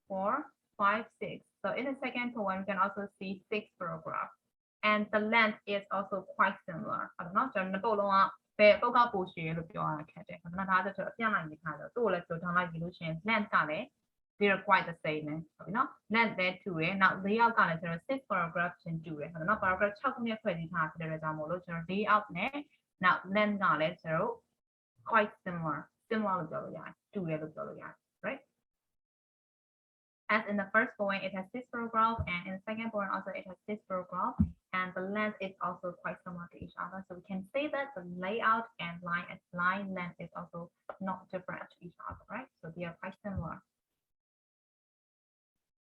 C: 4 5 6 so in the second one we can also see 6 paragraph and the length is also quite similar ဟုတ်နော်ကျွန်တော်တို့လုံးဝဘယ်ပုတ်ကပိုရှည်လို့ပြောရတာခက်တယ်ဟုတ်နော်ဒါဆိုတော့အပြလိုက်နေခါတော့သူ့ကိုလည်းပြောထားလိုက်ပြီးလို့ရှိရင် length ကလည်း they're quite the same ဟုတ်နော် length လည်းတူတယ်နောက် layout ကလည်းကျွန်တော်6 paragraph ချင်းတူတယ်ဟုတ်နော် paragraph 6ခုနဲ့ဖွဲ့စည်းထားဖြစ်တဲ့အတွက်ကြောင့်မို့လို့ကျွန်တော် layout နဲ့နောက် length ကလည်းကျွန်တော် quite similar လို့ပြောလို့ရတယ်တူတယ်လို့ပြောလို့ရတယ် right as in the first poem it has 6 paragraph and in the second poem also it has 6 paragraph and the length is also quite similar to each other so we can say that the layout and line length is also not different to each other right so they are quite similar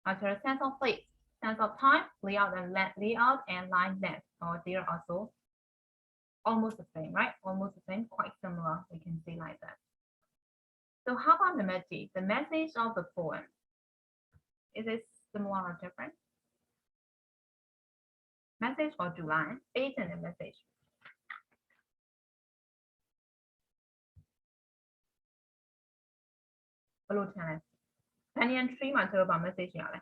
C: as a sense of place sense of time layout and line length so they are also almost the same right almost the same quite similar we can say like that so how about the message of the poem is it similar or different message or two line page and a message hello channel banyan tree မှာဆိုတော့ဗာ message ရလဲ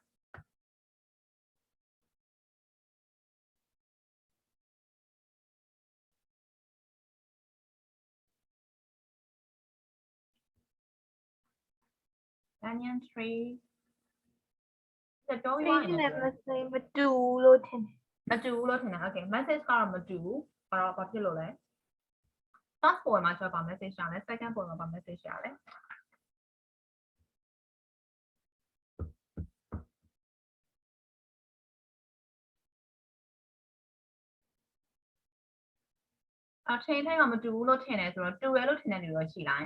C: banyan tree จะတော့ရ
A: Page never say မတူလို့ထင်တယ်
C: မတူဘူးလို့ထင်တယ် okay message ကတော့မတူဘူးအဲ့တော့ဘာဖြစ်လို့လဲ first poem မှာဆိုတော့ဗာ message ရလဲ second poem မှာဗာ message ရလဲ အချိန်ထိုက်ကမတူဘူးလို့ထင်တယ်ဆိုတော့တူရလို့ထင်တဲ့လူရောရှိလား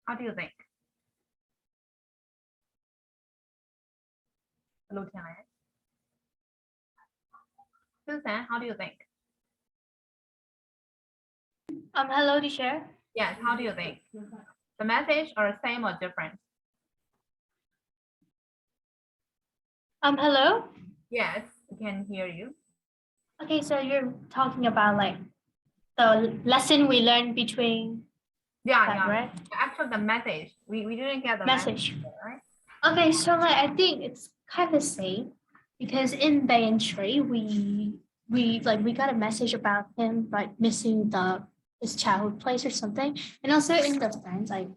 C: How do you think? Hello, Susan, how do you think?
B: hello teacher
C: Yes, how do you think? The message are same or different?
B: hello
C: Yes, we can hear you.
B: okay so you're talking about like the lesson we learned between
C: Yeah,
B: that,
C: yeah.
B: right
C: Actually, the message we didn't get the
B: message
C: right?
B: okay so like I think it's kind of the same because in Banyan Tree we got a message about him like missing his childhood place or something and also in the friends like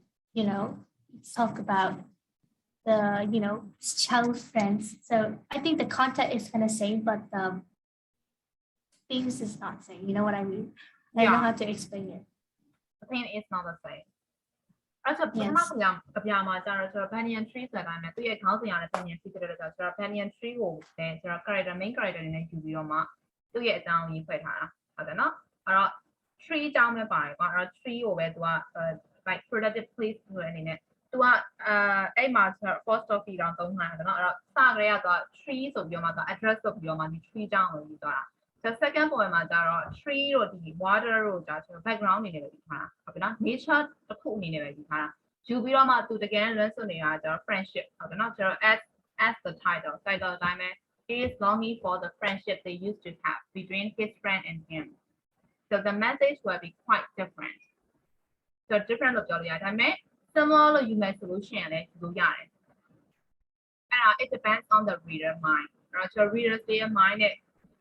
B: talk about the his childhood friends so I think the content is kind of same but the things is not same you know what I mean I don't know how to explain it
C: I think it's not the same. အဲ့တော့ပထမကဗျာမှာကျတော့ကျွန်တော် banyan tree ဆိုတာနဲ့သူ့ရဲ့ခေါင်းစဉ်ရတဲ့ banyan tree ဖြစ်တဲ့အတွက်ကျွန်တော် banyan tree ကိုလည်းကျွန်တော် character main character တွေနဲ့ယူပြီးတော့မှသူ့ရဲ့အကြောင်းရင်းဖွဲ့ထားတာဟုတ်တယ်နော်အဲ့တော့ tree အကြောင်းပဲပါတယ်ကွာအဲ့တော့ tree ကိုပဲသူက like productive place ဆိုတဲ့အနေနဲ့ သူကအဲ့မှာ apostrophe တောင်သုံးထားတယ်เนาะအဲ့တော့စကြရတော့ tree ဆိုပြီးတော့မှသူ address ဆိုပြီးတော့မှဒီ tree ကြောင်းကိုယူသွားတာ the second point မှာကျတော့ tree တို့ဒီ water တို့ကြာကျွန်တော် background အနေနဲ့ပဲယူထားတာဟုတ်ပြီနော် nature တစ်ခုအနေနဲ့ပဲယူထားတာယူပြီးတော့မှသူတကယ်လွန်းစွနေတာကျတော့ friendship ဟုတ်ပြီနော်ကျွန်တော် as the title အတိုင်းပဲ he is longing for the friendship they used to have between his friend and him so the message will be quite different so different လို့ပြောလို့ရတယ်ဒါပေမဲ့ similar လို့ယူမယ်ဆိုလို့ရှိရင်လည်းဒီလိုရတယ်အဲ့ဒါ it depends on the reader mind အဲ့တော့ကျွန်တော် reader ရဲ့ mind နဲ့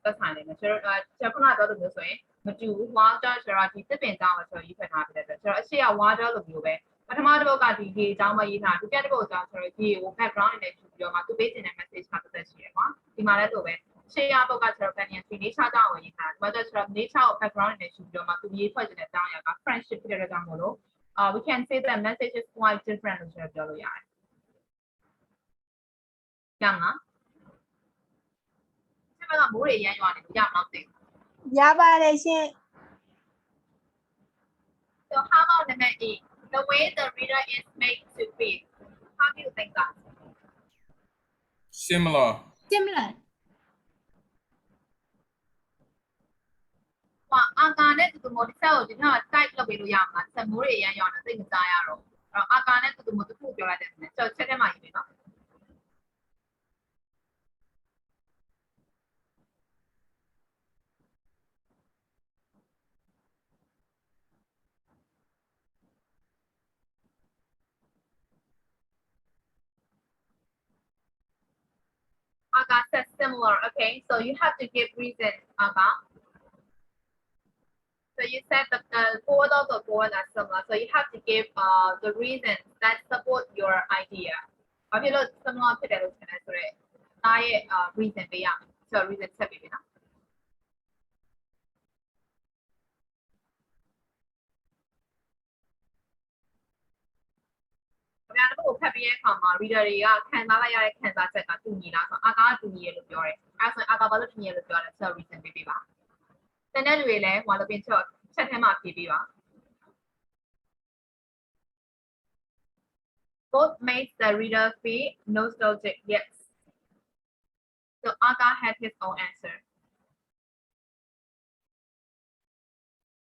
C: သက်ဆိုင်နေတယ်ကျွန်တော်ခုနပြောလို့မျိုးဆိုရင်မတူဘူး water ကျွန်တော်ဒီတစ်ပင်ကြောင်းကိုကျွန်တော်ရေးဖက်ထားပြတဲ့အတွက်ကျွန်တော်အရှိက water လို့မျိုးပဲပထမတစ်ပုဒ်ကဒီရေအကြောင်းပဲရေးထားဒုတိယတစ်ပုဒ်အကြောင်းကျွန်တော်ရေကို background နဲ့ယူပြီးတော့မှသူပေးတင်တဲ့ message မှာသက်သက်ရှိတယ်ကွာဒီမှာလည်းလိုပဲရှေ့ရပုဒ်ကကျွန်တော် banyan tree nature ကြောင်းကိုရေးထားတယ်ဒီမှာကျကျွန်တော် nature ကို background နဲ့ယူပြီးတော့မှသူရေးဖွဲ့တင်တဲ့အကြောင်းအရာက friendship ဖြစ်တဲ့အတွက်ကြောင့်မို့လို့we can say that message is quite different လို့ကျွန်တော်ပြောလို့ရတယ်ရမလားဒီမှာမိုးတွေရမ်းရွာနေလို့ရမလားမသိဘူး
A: ရပါတယ်ရှင်
C: So how about number 8? The way the reader is made to feel. How do you think that?
F: Similar.
B: Similar.
C: ဟာအာကာနဲ့တူတူမို့ဒီဆက်ကိုဒီထက် type လုပ်ပေးလို့ရမှာလားဆက်မိုးတွေရမ်းရွာနေသိမစားရတော့အဲ့တော့အာကာနဲ့တူတူမို့တစ်ခုပြောလိုက်တယ်ဆိုတော့ချက်ထဲမှာရေးပြီနော် Aga says similar. Okay, so you have to give reason, Aga. So you said that the board of the board are similar. So you have to give the reasons that support your idea. If you look similar to that, can I say I reason beyond. So reason set maybe now. Reader တွေကခံစားလိုက်ရတဲ့ခံစားချက်ကတူညီလားဆိုတော့အာကာကတူညီရလို့ပြောတယ်။အဲဆိုရင်အာကာဘာလို့တူညီရလို့ပြောလဲဆိုတော့ reason ပေးပါ။တနေ့တွေလည်းဟိုလိုပြင်ချက်ထဲမှာဖြေပေးပါ။ Both makes the reader feel nostalgic, yes. So Aga had his own answer.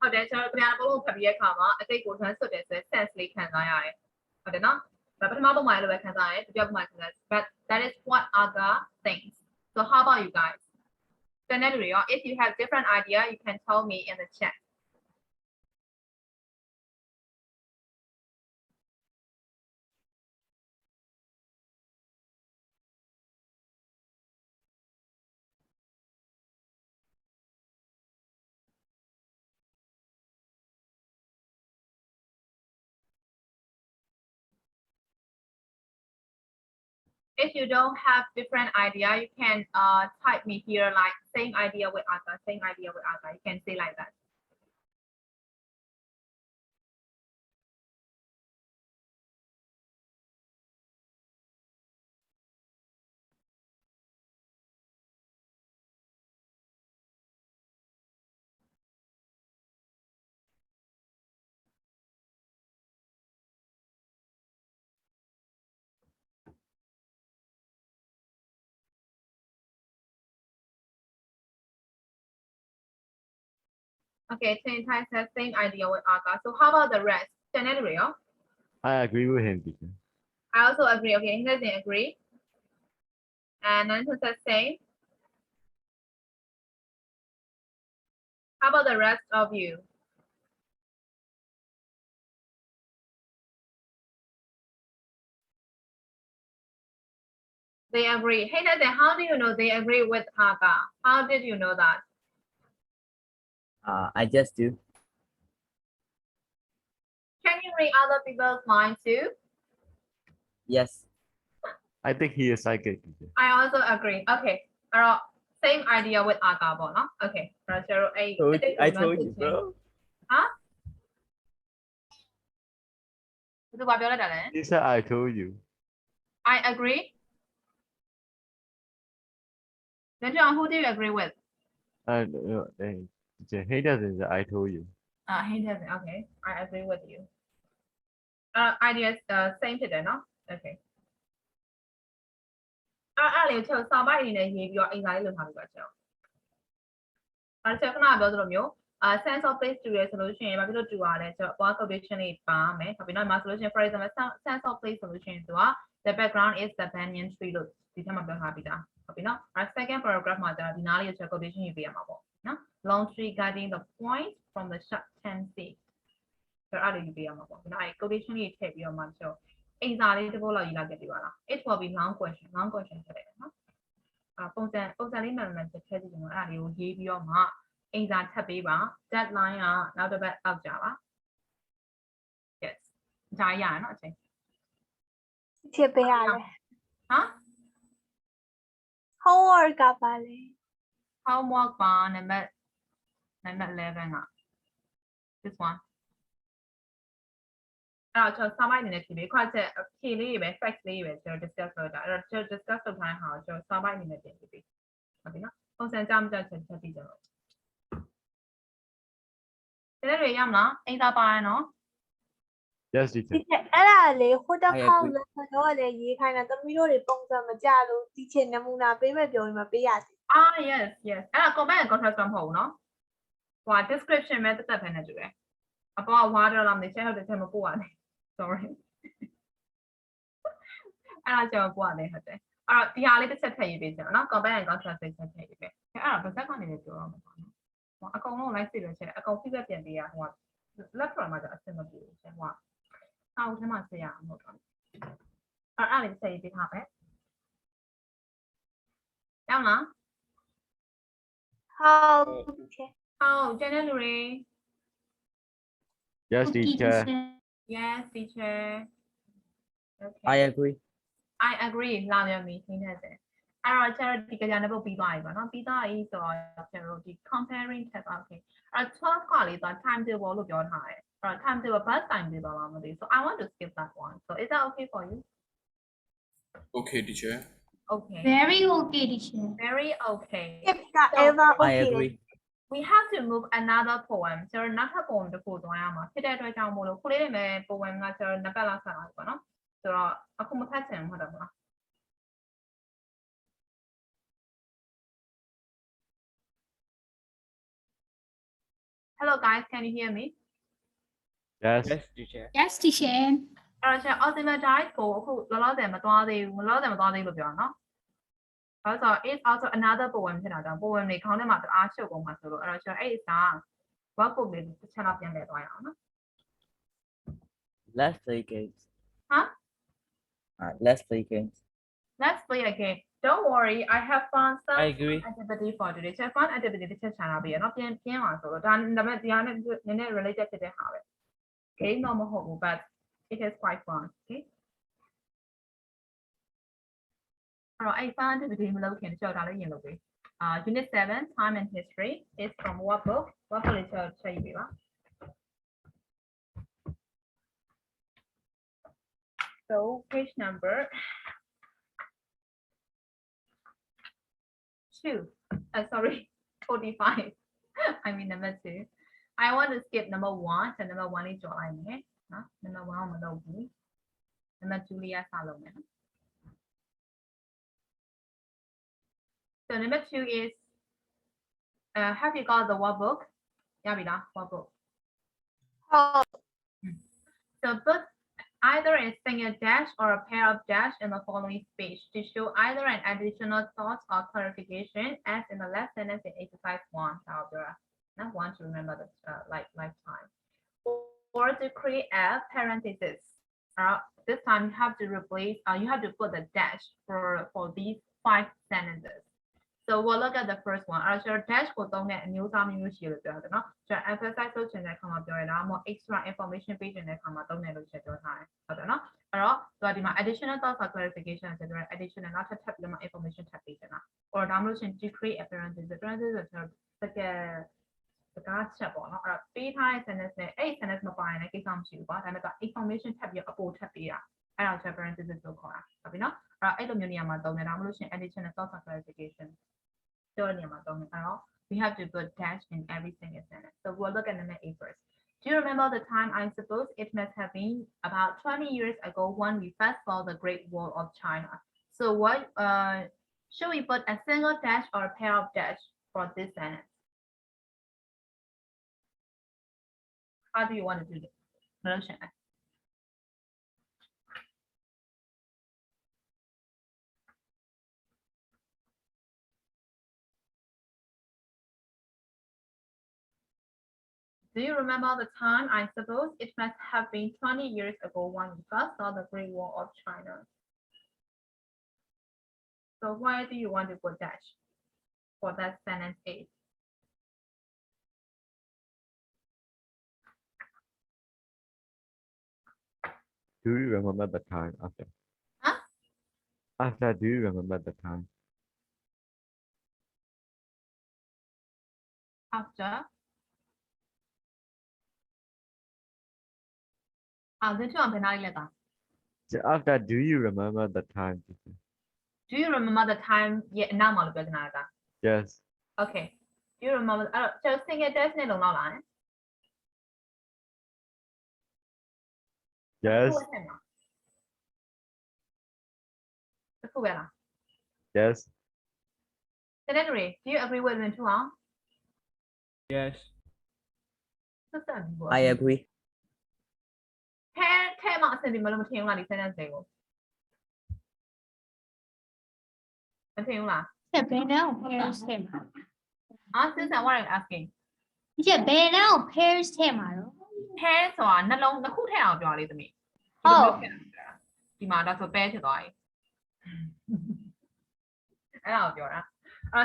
C: ဟုတ်တယ်ကျွန်တော်ပြန်လို့ဖတ်ပြီးရခါမှာအတိတ်ကို transfer တယ်ဆို sense လေးခံစားရတယ်။ဟုတ်တယ်နော်။ပထမပုံမှန်လိုပဲခံစားရတယ်ဒုတိယပုံမှန်ခံစား but that is what Aga thinks. So how about you guys? If you have different idea, you can tell me in the chat. If you don't have different idea, you can type me here like same idea with Aga, same idea with Aga. You can say like that. Okay, Tintai says same idea with Aga. So how about the rest? Scenario?
G: I agree with him, teacher.
C: I also agree. Okay, he doesn't agree. And then says same. How about the rest of you? They agree. Hey, Nathan, how do you know they agree with Aga? How did you know that?
D: I just do.
C: Can you read other people's mind too?
D: Yes.
G: I think he is psychic, teacher.
C: I also agree. Okay. Same idea with Aga, no? Okay.
D: I told you, bro.
C: Huh?
G: He said I told you.
C: I agree. Then who do you agree with?
G: No, teacher, he doesn't say I told you.
C: He doesn't. Okay. I agree with you. ideas same ဖြစ်တယ်နော် okay အဲ့လေကျွန်တော်စာပိုက်အနေနဲ့ရေးပြီးတော့အင်္ဂါလေးလုပ်ထားပြီးပါကျွန်တော်အဲ့ဒါခဏပြောသလိုမျိုးsense of place တူရဆိုလို့ရှိရင်ဘာဖြစ်လို့တူရလဲကျွန်တော် power quotation လေးပါမယ်ဟုတ်ပြီနော်ဒီမှာဆိုလို့ရှိရင် for example sense of place ဆိုလို့ရှိရင်သူက the background is the banyan tree လို့ဒီထဲမှာပြောထားပြီးသားဟုတ်ပြီနော်အဲ့ second paragraph မှာကျတော့ဒီနားလေးကိုကျွန်တော် quotation ရေးပေးရမှာပေါ့နော် long tree guiding the point from the sharp can see ဆိုတော့အဲ့လိုရေးပေးရမှာပေါ့ဒီနားအဲ့ quotation လေးထည့်ပြီးတော့မှကျွန်တော်အင်္ဂါလေးတစ်ပုဒ်လောက်ရေးလိုက်ခဲ့ပြီပါလား it will be long question ဖြစ်တယ်နော်ပုံစံလေးမှန်မှန်ချက်ထည့်ကြည့်ကြအောင်အဲ့ဒါလေးကိုရေးပြီးတော့မှအင်္ဂါထပ်ပေးပါ deadline ကနောက်တစ်ပတ်အောက်ကြပါ yes ဒါရရနော်အချိန်
A: Teacher ပေးရလဲ
C: ဟမ်
A: homework ကပါလဲ
C: homework ပါနံပါတ်11က this one အဲ့တော့ကျွန်တော်စာမိုက်အနေနဲ့ဖြေပေးခွက်ချက်ဖြေလေးတွေပဲ facts လေးတွေပဲကျွန်တော် discuss လုပ်တာအဲ့တော့ကျွန်တော် discuss လုပ်ထားတဲ့ဟာကိုကျွန်တော်စာမိုက်အနေနဲ့ပြင်ပေးဟုတ်ပြီနော်ပုံစံကြမကြချက်ချက်ပြီးကြတော့တဲ့တွေရမလားအင်္ဂါပါရနော်
G: Yes, teacher.
A: Teacher အဲ့ဒါလေဟိုတစ်ခေါက်လည်းကျွန်တော်လည်းရေးခိုင်းတာသမီးတို့တွေပုံစံမကြလို့ teacher နမူနာပေးမယ်ပြောရင်မပေးရသေး
C: yes အဲ့ဒါ comment and contrast မဟုတ်ဘူးနော်ဟို description ပဲတက်ပဲနဲ့တူတယ်အပေါ်က water လာနေချက်ဟုတ်တယ်ချက်မပို့ရနဲ့ sorry အဲ့ဒါကျွန်တော်ပို့ရတယ်ဟုတ်တယ်အဲ့တော့ဒီဟာလေးတစ်ချက်ထည့်ရေးပေးချင်နော် comment and contrast တစ်ချက်ထည့်ရေးပေးအဲ့ဒါပါဇက်ကနေလည်းပြောရမှာပေါ့နော်ဟိုအကုန်လုံး live စစ်လို့ချက်အကုန် feedback ပြန်ပေးရဟိုက laptop မှာကျအဆင်မပြေဘူးချက်ဟိုကအောက်ထဲမှာဆက်ရအောင်ဟုတ်တော့အဲ့လေးဆက်ရေးပေးထားပဲရမလား
A: How teacher
C: ဟုတ်ကျန်တဲ့လူတွေ
G: Yes, teacher.
C: yes teacher okay
D: I agree.
C: I agree လာပြန်ပြီသင်တဲ့တယ်အဲ့တော့ကျတော့ဒီကြံတဲ့ပုတ်ပြီးသွားပြီပေါ့နော်ပြီးသွားပြီဆိုတော့ကျတော့ဒီ comparing tab okay အဲ့12ကလေးတော့ time table လို့ပြောထားတယ်အဲ့တော့ time table bus time table လားမသိဘူး so I want to skip that one so is that okay for you
F: Okay, teacher.
C: okay
B: Very okay, teacher.
C: very okay
A: if က ever
D: I
A: okay
D: agree.
C: we have to move another poem ကျတော့နောက်ထပ် poem တစ်ခုသွားရမှာဖြစ်တဲ့အတွက်ကြောင့်မို့လို့ခုလေးတွေမဲ့ poem ကကျတော့နှစ်ပတ်လောက်ဆက်လာပြီပေါ့နော်ဆိုတော့အခုမဖတ်ချင်ဘူးဟုတ်တယ်မလား Hello guys can you hear me
G: Yes.
E: Yes, teacher.
B: Yes, teacher.
C: အဲ့တော့ ultimate dice ကိုအခုလောလောဆယ်မသွားသေးဘူးလောလောဆယ်မသွားသေးလို့ပြောနော်အဲ့တော့ is also another poem ဖြစ်တာကြောင့် poem တွေခေါင်းထဲမှာတအားရှုပ်ကုန်မှာဆိုလို့အဲ့တော့အဲ့ဒီစာ workbook လေးတစ်ချက်တော့ပြန်လဲသွားရအောင်နော်
D: Let's play games.
C: Huh?
D: Let's play games.
C: let's play a game don't worry I have found some
E: I agree.
C: activity for today ချက် fun activity တစ်ချက်ချန်လာပြီရနော်ပြန်ပါဆိုတော့ဒါပေမဲ့ဒီဟာနဲ့နည်းနည်း related ဖြစ်တဲ့ဟာပဲ game တော့မဟုတ်ဘူး but it is quite fun okay အဲ့တော့အဲ့ fun activity မလုပ်ခင်ကြောက်တာလေးရင်လုပ်ပေးunit 7 time and history is from what book လေးချက်ရေးပေးပါ so page number 2 sorry 45 I mean number 2 I want to skip number 1 so number 1လေးကြော်လိုက်မယ်နော် number 1ကိုမလုပ်ဘူး number 2လေးရစလုပ်မယ်နော် so number 2 is have you got the workbook ရပြီလား workbook
A: how
C: so put either a single dash or a pair of dash in the following speech to show either an additional thought or clarification as in the last sentence in exercise 1 not one to remember the lifetime or to create a parenthesis this time you have to replace you have to put the dash for these 5 sentences so we'll look at the first one အဲ့တော့ dash ကိုသုံးတဲ့အမျိုးအစားမျိုးရှိလို့ပြောတယ်နော်ကျွန်တော် emphasize လုပ်ချင်တဲ့အခါမှာပြောရတာမဟုတ် extra information page တဲ့အခါမှာသုံးတယ်လို့ချက်ပြောထားတယ်ဟုတ်တယ်နော်အဲ့တော့သူကဒီမှာ additional thoughts or clarification ဆိုတော့ additional နောက်ထပ်ပြီးတော့ information ထပ်ပေးချင်တာ or ဒါမှမဟုတ်ရှင် to create appearancesဆိုတော့တကယ်စကားချက်ပေါ့နော်အဲ့တော့ပေးထားတဲ့ sentence နဲ့အဲ့ sentence မပါရင်လည်းကိစ္စမရှိဘူးကွာဒါပေမဲ့က information ထပ်ပြီးအပိုထပ်ပေးတာအဲ့ဒါကို appearances လို့ခေါ်တာဟုတ်ပြီနော်အဲ့တော့အဲ့လိုမျိုးနေရာမှာသုံးတယ်ဒါမှမဟုတ်ရှင် additional thoughts or clarification we have to put dash in every single sentence. So we'll look at number 8 first. Do you remember the time? I suppose it must have been about 20 years ago when we first saw the Great Wall of China. So what should we put a single dash or a pair of dash for this sentence? How do you want to do this? 你都选来 Do you remember the time? I suppose it must have been 20 years ago when we first saw the Great Wall of China. So why do you want to put dash for that sentence A?
G: Do you remember the time after?
C: Huh?
G: After, do you remember the time?
C: After. This one
G: So after, do you remember the time? teacher?
C: Do you remember the time? Yeah, now mal begnada.
G: Yes.
C: Okay. Do you remember? Just single dash နဲ့လုံလောက်လား
G: Yes.
C: တစ်ခုပဲလား
G: Yes.
C: Secondary, do you agree with me too?
E: Yes.
D: I agree.
C: ထဲမှာအဆင်ပြေမလို့မထင်ဘူးလားဒီ sentence တွေကိုမထင်ဘူးလား
B: Yeah, Bell. Pairs him.
C: Susan, what are you asking?
B: Yeah, Bell. Pairs him.
C: pair ဆိုတာနှလုံးတစ်ခုထည့်အောင်ပြောလေးသမီး
B: ဟုတ်
C: ဒီမှာဒါဆို pair ဖြစ်သွားပြီအဲ့ဒါကိုပြောတာ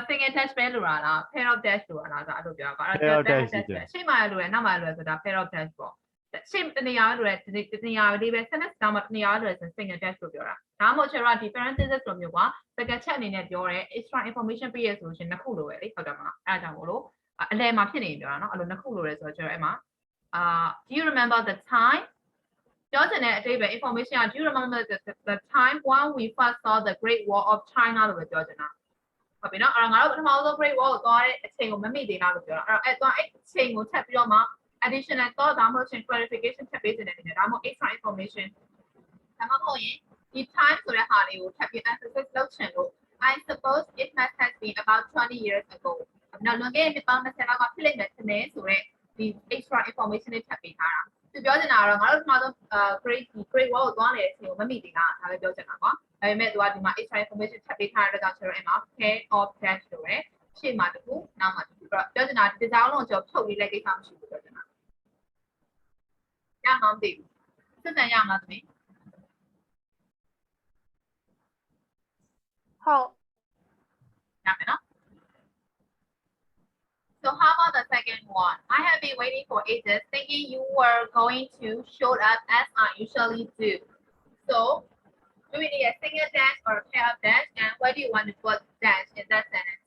C: single dash ပဲလိုတာလား pair of dash လိုတာလားဆိုအဲ့လိုပြောတာအဲ့
G: Pair of dash
C: ရှေ့မှာလိုရယ်နောက်မှာလိုရယ်ဆိုတာ pair of dash ပေါ့ရှေ့တနေရာလိုရယ်ဒီတနေရာလေးပဲ sentence တောင်မှတနေရာလိုရယ်ဆို single dash လို့ပြောတာဒါမှမဟုတ်ချရာဒီ parenthesis လိုမျိုးကစကားချက်အနေနဲ့ပြောတယ် extra information ပေးရဆိုလို့ရှိရင်နှစ်ခုလိုပဲလေဟုတ်တယ်မလားအဲ့ဒါကြောင့်မို့လို့အလဲမှာဖြစ်နေပြောတာเนาะအဲ့လိုနှစ်ခုလိုရယ်ဆိုတော့ကျတော့အဲ့မှာdo you remember the time ပြောချင်တဲ့အတိတ်ပဲ information က do you remember the time when we first saw the Great Wall of China လို့ပဲပြောချင်တာဟုတ်ပြီเนาะအဲ့တော့ငါတို့ပထမဆုံး Great Wall ကိုသွားတဲ့အချိန်ကိုမမေ့သေးလားလို့ပြောတာအဲ့တော့အဲ့အချိန်ကိုထပ်ပြီးတော့မှ additional thought ဒါမှမဟုတ် clarification ထပ်ပေးချင်တဲ့အနေနဲ့ဒါမှမဟုတ် extra information ဒါမှမဟုတ်ရင်ဒီ time ဆိုတဲ့ဟာလေးကိုထပ်ပြီး emphasis လုပ်ချင်လို့ I suppose it must have been about 20 years ago နောက်လွန်ခဲ့တဲ့နှစ်ပေါင်း20လောက်ကဖြစ်လိမ့်မယ်ထင်တယ်ဆိုတော့ဒီ extra information တွေထပ်ပေးထားတာသူပြောချင်တာကတော့ငါတို့ပထမဆုံး great wall ကိုသွားနေတဲ့အချိန်ကိုမမိသေးလားဒါပဲပြောချင်တာကွာဒါပေမဲ့သူကဒီမှာ extra information ထပ်ပေးထားတဲ့အတွက်ကြောင့်ကျွန်တော်အဲ့မှာ pair of dash လို့ပဲရှေ့မှာတစ်ခုနောက်မှာတစ်ခုပြောချင်တာဒီစားလုံးကိုကျွန်တော်ဖြုတ်ပြီးလိုက်ကိစ္စမရှိဘူးပြောချင်တာရမှာမသိဘူးစစ်တမ်းရမှာသမီး
A: ဟုတ်
C: ရမယ်နော်So how about the second one? I have been waiting for ages, thinking you were going to show up as I usually do. So, do we need a single dash or a pair of dash? And where do you want to put dash in that sentence?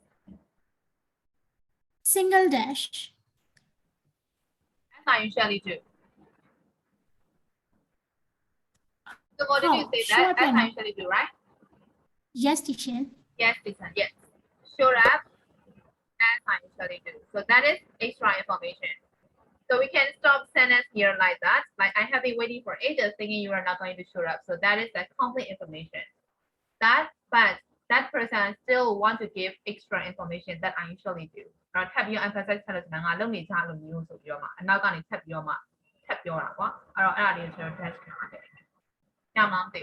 B: Single dash.
C: As I usually do. So what did you
B: Oh,
C: say
B: sure
C: that? As I
B: thing.
C: usually do, right?
B: Yes, teacher.
C: Yes, listen, yes. Show up as I usually do. So that is extra information. So we can stop sentence here like that. Like I have been waiting for ages thinking you are not going to show up. So that is the complete information. But that person still want to give extra information that I usually do. Now tap you emphasize ထားလို့ကျွန်တော်လုံးနေချလို့မျိုးဆိုပြီးတော့မှအနောက်ကနေထပ်ပြီးတော့မှထပ်ပြောတာကွာအဲ့တော့အဲ့ဒါလေးကိုကျွန်တော် test လုပ်ပါတယ်။ညမောင်းသိ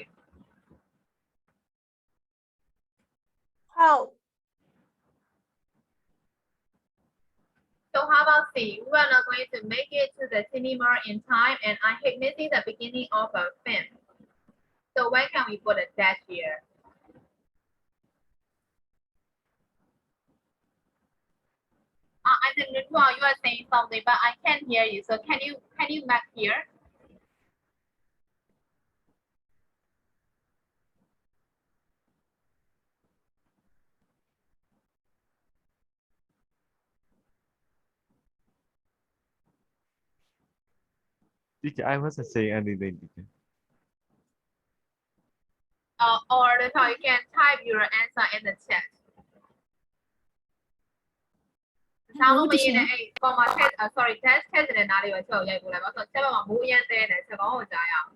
A: ဟုတ်
C: So how about C? We are not going to make it to the cinema in time, and I hate missing the beginning of a film. So where can we put a dash here? I think Ritual, you are saying something, but I can't hear you. So can you mark here?
G: Teacher, I wasn't saying anything. Teacher.
C: Or Ritual, you can type your answer in the chat. ဒါမှမဟုတ်ရင်အဲ့ comma test sorry dash test တဲ့နားလေးပဲချက်ရိုက်ပို့လိုက်ပါဆိုတော့ချက်မှာမိုးရမ်းသေးတယ်ချက်ကောင်းကိုကြားရအောင်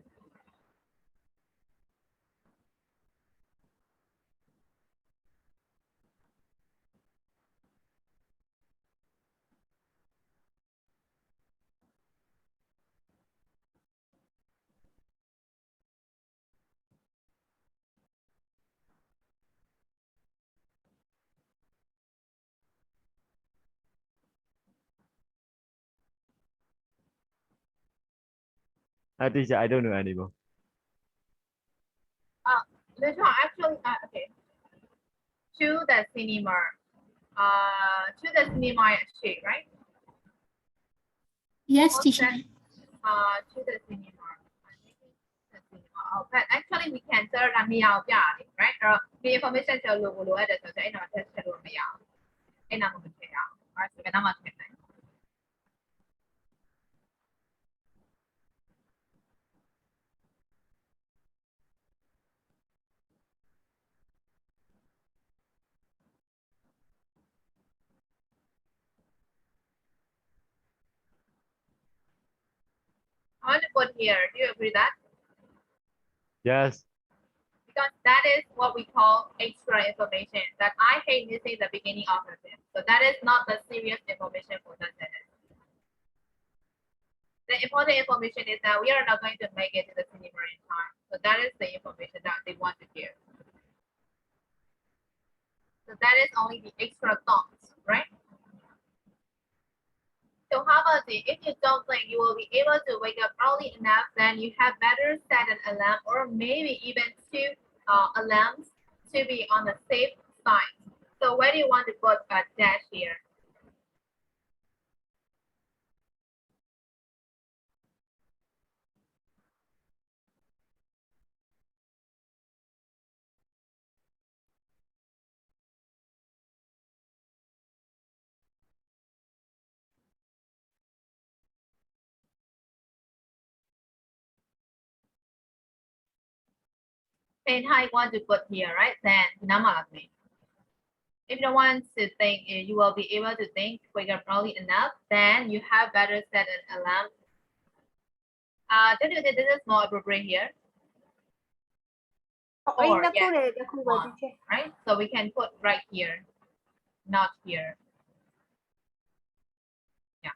G: Teacher, I don't know anymore.
C: Later on, actually, okay. To the cinema. To the cinema street, right?
B: Yes, teacher.
C: To the cinema. The cinema. Oh, but actually, we can search on the right? The information show logo at the social and test to me out. And I'm going to check out. Alright, so I'm going to check. I want to put here. Do you agree that?
G: Yes.
C: Because that is what we call extra information that I hate missing the beginning of the sentence. So that is not the serious information for the sentence. The important information is that we are not going to make it to the cinema in time. So that is the information that they want to give. So that is only the extra thoughts, right? So how about this? If you don't think you will be able to wake up early enough, then you have better set an alarm or maybe even 2 alarms to be on the safe side. So where do you want to put a dash here? And how you want to put here, right? Then if you don't want to think, you will be able to think wake up early enough, then you have better set an alarm. Don't you think this is more appropriate here? Or yes, right? So we can put right here, not here. Yeah.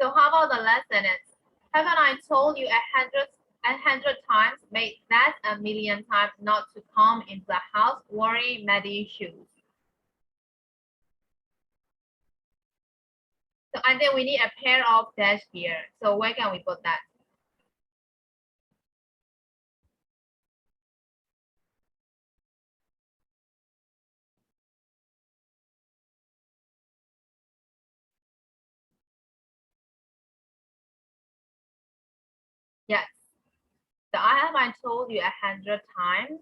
C: So how about the last sentence? Haven't I told you 100 times, make that 1,000,000 times not to come into the house wearing muddy shoes? So I think we need a pair of dash here. So where can we put that? Yes. So I told you 100 times,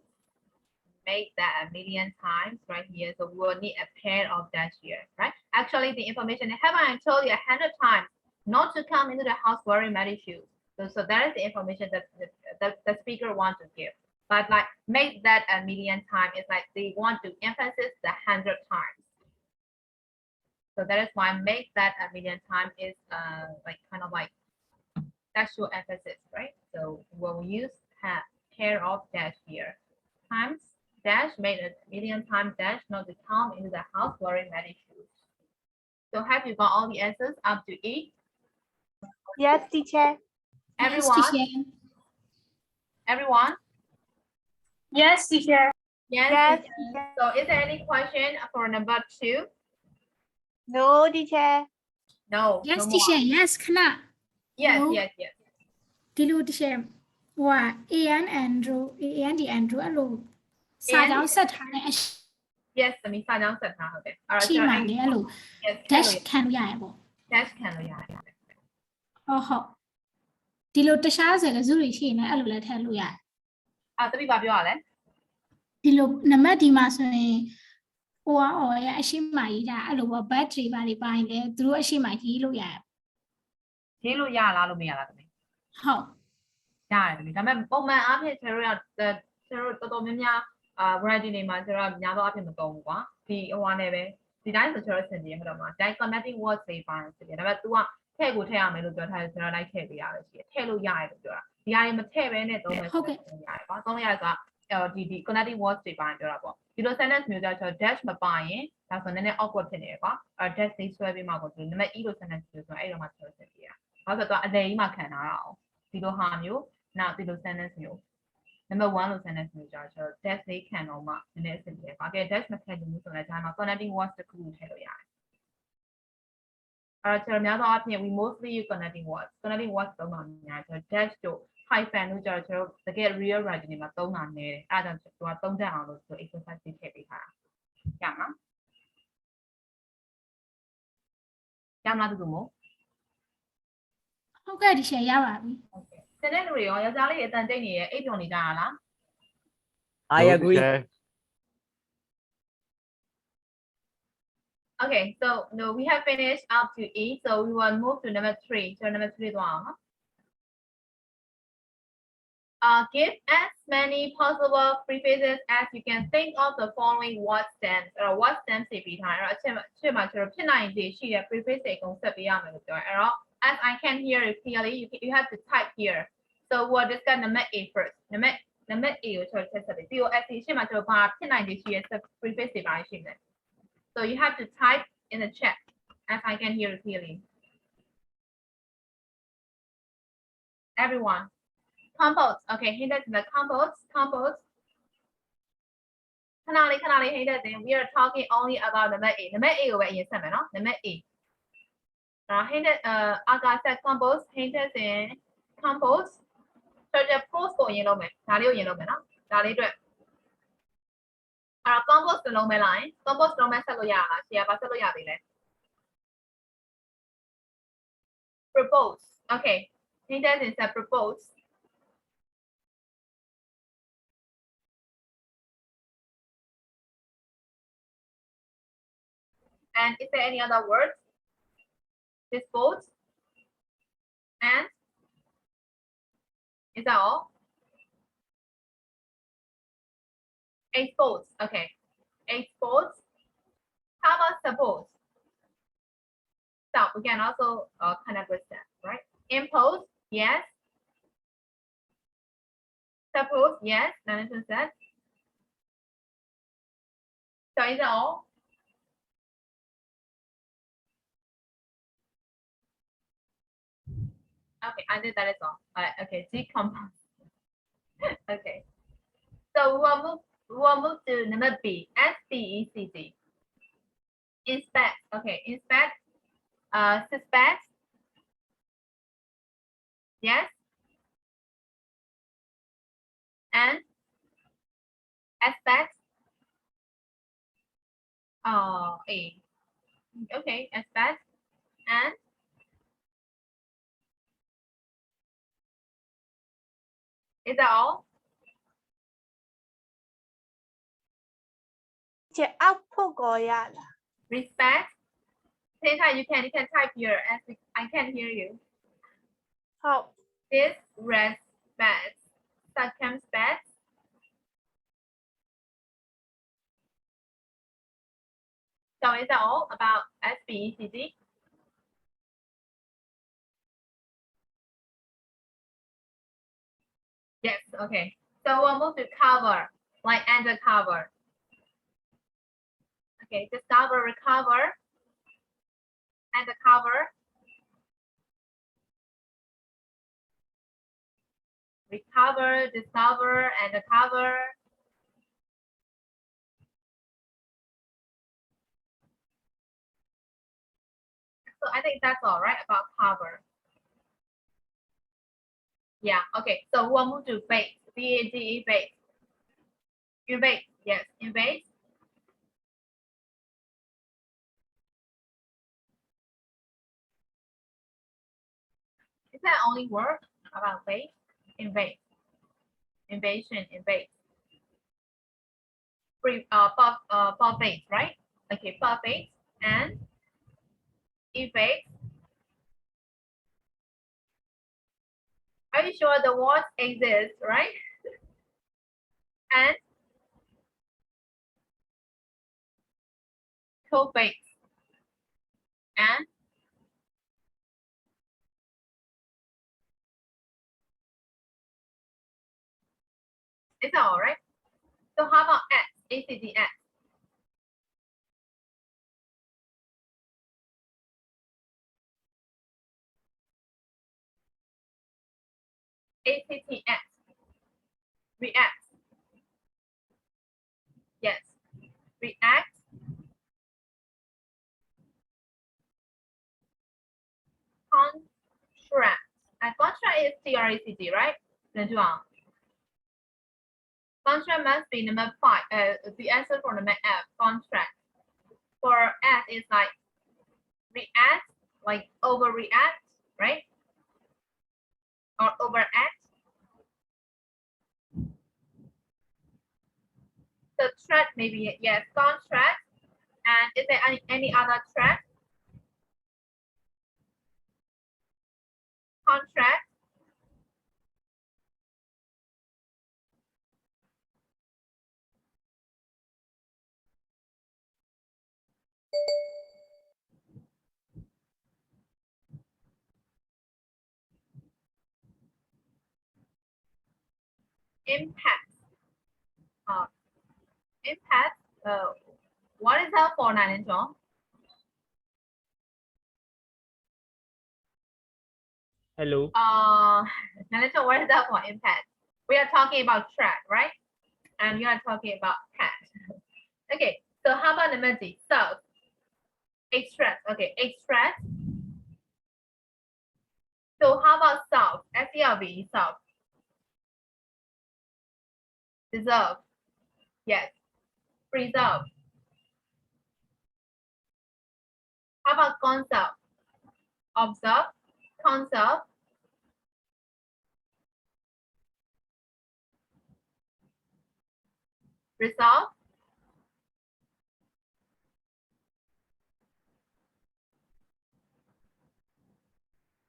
C: make that 1,000,000 times right here. So we will need a pair of dash here, right? Actually, the information, haven't I told you 100 times not to come into the house wearing muddy shoes? So that is the information that the speaker wants to give. But like make that 1,000,000 times, it's like they want to emphasize the 100 times. So that is why make that 1,000,000 times is like kind of like actual emphasis, right? So when we use pair of dash here, times dash made 1,000,000 times dash not to come into the house wearing muddy shoes. So have you got all the answers up to E?
A: Yes, teacher.
C: Everyone?
B: Yes, teacher.
C: Everyone?
B: Yes, teacher.
C: Yes.
A: Yes.
C: Teacher. So is there any question for number 2?
A: No, teacher.
C: No.
B: Yes,
C: no more.
B: teacher. Yes, ခဏ
C: Yes,
B: No.
C: yes, yes.
B: ဒီလို teacher ဟိုက an andrew andrew အဲ့လိုစာကြောင်းဆက်ထားတဲ့အ
C: Yes, သမီးစာကြောင်းဆက်ထားဟုတ်တယ်။အဲ့
B: ရှိ
C: တော့
B: မှလေအဲ့လို
C: yes
B: dash ခံလို့ရရပေါ့
C: dash ခံလို့ရတယ်။
B: ဟုတ်ဒီလိုတခြားစကားစုတွေရှိရင်လည်းအဲ့လိုလည်းထည့်လို့ရတယ်
C: သမီးဘာပြောရလဲ
B: ဒီလိုနံပါတ်ဒီမှာဆိုရင် OR ရဲ့အရှိမကြီးဒါအဲ့လိုပေါ့ battery ဘာတွေပိုင်းလဲသူတို့အရှိမကြီးလို့ရတယ်
C: ရေးလို့ရလားလို့မရလားသမီး
B: ဟုတ်
C: ရတယ်သမီးဒါပေမဲ့ပုံမှန်အားဖြင့်ဆရာတို့ကဆရာတို့တော်တော်များများ variety တွေမှာကျတော့များသောအားဖြင့်မသုံးဘူးကွာဒီဟိုဟာနဲ့ပဲဒီတိုင်းဆိုကျတော့ဆင်ပြေဟုတ်တော့မှာဒီ connecting words တွေပါတယ်ဆင်ပြေဒါပေမဲ့ तू ကထည့်ကိုထည့်ရမယ်လို့ပြောထားတယ်ဆိုတော့လိုက်ထည့်ပေးရပဲရှိတယ်ထည့်လို့ရတယ်လို့ပြောတာဒီဟာတွေမထည့်ဘဲနဲ့သုံးမယ်ဆိုတော့ရတယ်ကွာသုံးရတယ်ဆိုတာဒီ connecting words တွေပါတယ်ပြောတာပေါ့ဒီလို sentence မျိုးကြတော့ dash မပါရင်ဒါဆိုနည်းနည်း awkward ဖြစ်နေတယ်ကွာdash လေးဆွဲပေးမှကိုဒီနံပါတ် e လို့ sentence မျိုးဆိုတော့အဲ့တော့မှဆိုဆင်ပြေတာဘာလို့ဆိုတော့အလဲကြီးမှခံထားတာအောင်ဒီလိုဟာမျိုးနောက်ဒီလို sentence မျိုး number 1လို့ sentence မျိုးကြာဆိုတော့ dash လေးခံတော့မှနည်းနည်းအဆင်ပြေပါကဲ dash မခံဘူးဆိုတော့ဒါမှ connecting words တစ်ခုထည့်လို့ရတယ်အဲ့တော့ကျွန်တော်များသောအားဖြင့် we mostly use connecting words သုံးတာများဆိုတော့ dash တို့ hyphen တို့ကြာကျွန်တော်တကယ် real writing တွေမှာသုံးတာနည်းတယ်အဲ့ဒါကြောင့်သူကသုံးတတ်အောင်လို့ဆို exercise ထည့်ပေးထားတာရမှာရမှာတူမို့
B: ဟုတ်ကဲ့ဒီရှယ်ရပါပြီ
C: okay တဲ့လူတွေရောယောက်ျားလေးအတန်တိတ်နေရဲ့အိပ်ပျော်နေကြတာလား
D: I
G: No,
D: agree.
G: teacher.
C: Okay, so no, we have finished up to E, so we will move to number 3. So number 3 one. Give as many possible prefixes as you can think of the following word stems or what stems တွေပြီးထားတယ်အဲ့တော့အချက်မှာကျွန်တော်ဖြစ်နိုင်ခြေရှိတဲ့ prefix တွေအကုန်ဆက်ပေးရမယ်လို့ပြောတယ်အဲ့တော့ as I can hear it clearly you have to type here. So we'll discuss number A first. Number A ကိုကျွန်တော်ဆက်ပေး POS ရှေ့မှာကျွန်တော်ဘာဖြစ်နိုင်ခြေရှိတဲ့ prefix တွေပါရှိတယ် So you have to type in the chat as I can hear it clearly. Everyone. Compost. Okay, hey that's the compost. Kanali, hey that's we are talking only about number A. Number A over here, no? Number A. Now, hey that Aga said compost, hey that's in compost. So the post for yellow man. Yellow man, no? Dali do it. Compost လုံးမဲ့လိုက် compost လုံးမဲ့ဆက်လို့ရလားဆရာပါဆက်လို့ရပြီလဲ propose okay sentence is a propose and is there any other words dispose and is that all expose okay expose how about suppose so we can also connect with that right impose yes suppose yes none of that so is that all okay I think that is all okay decompose okay so we'll move to number B. S-P-E-C-T. Inspect. Okay, inspect. Suspect. Yes. And aspect. A. Okay, aspect. And is that all?
A: output ကိုရလား
C: Respect. Tata, you can type here as I can hear you.
A: ဟုတ်
C: Disrespect. Circumspect. So is that all about SPECT? Yes, okay. So we'll move to cover, like undercover. Okay, discover, recover, undercover. Recover, discover, undercover. So I think that's all right about cover. Yeah, okay. So we'll move to base, B-A-G-E, base. Invade, yes, invade. Is that only word about base? Invade. Invasion, invade. Base, right? Okay, base and evade. Are you sure the words exist, right? And co-base, and is that all right? So how about X, ACTX? ACTX, react. Yes, react. Contract. And contract is TRACT, right? Then do on. Contract must be number 5. The answer for number F, contract. For F is like react, like overreact, right? Or overact. The threat maybe yes, contract. And is there any other threat? Contract. Impact. Impact. What is that for, Nan and John?
E: Hello.
C: Nan and John, what is that for? Impact. We are talking about threat, right? And you are talking about pet. Okay, so how about number D? Self. Extract. Okay, extract. So how about self? SELV, self. Deserve. Yes. Preserve. How about conserve? Observe. Conserve. Resolve.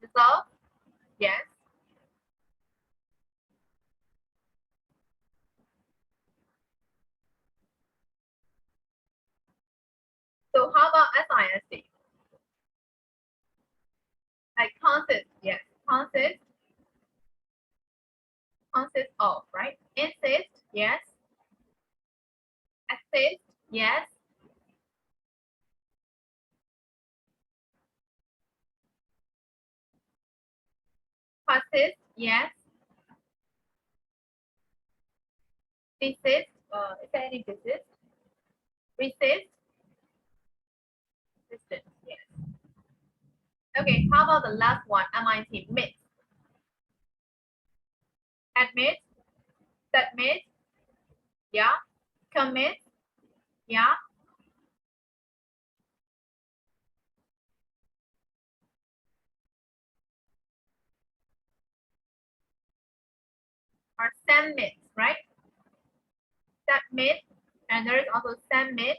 C: Resolve. Yes. So how about SISD? Like consist, yes. Consist. Consist of, right? Insist, yes. Assist, yes. Persist, yes. Desist, is there any desist? Resist. Resistance, yes. Okay, how about the last one? MIT, admit. Admit. Submit. Yeah. Commit. Yeah. Or submit, right? Submit. And there is also submit.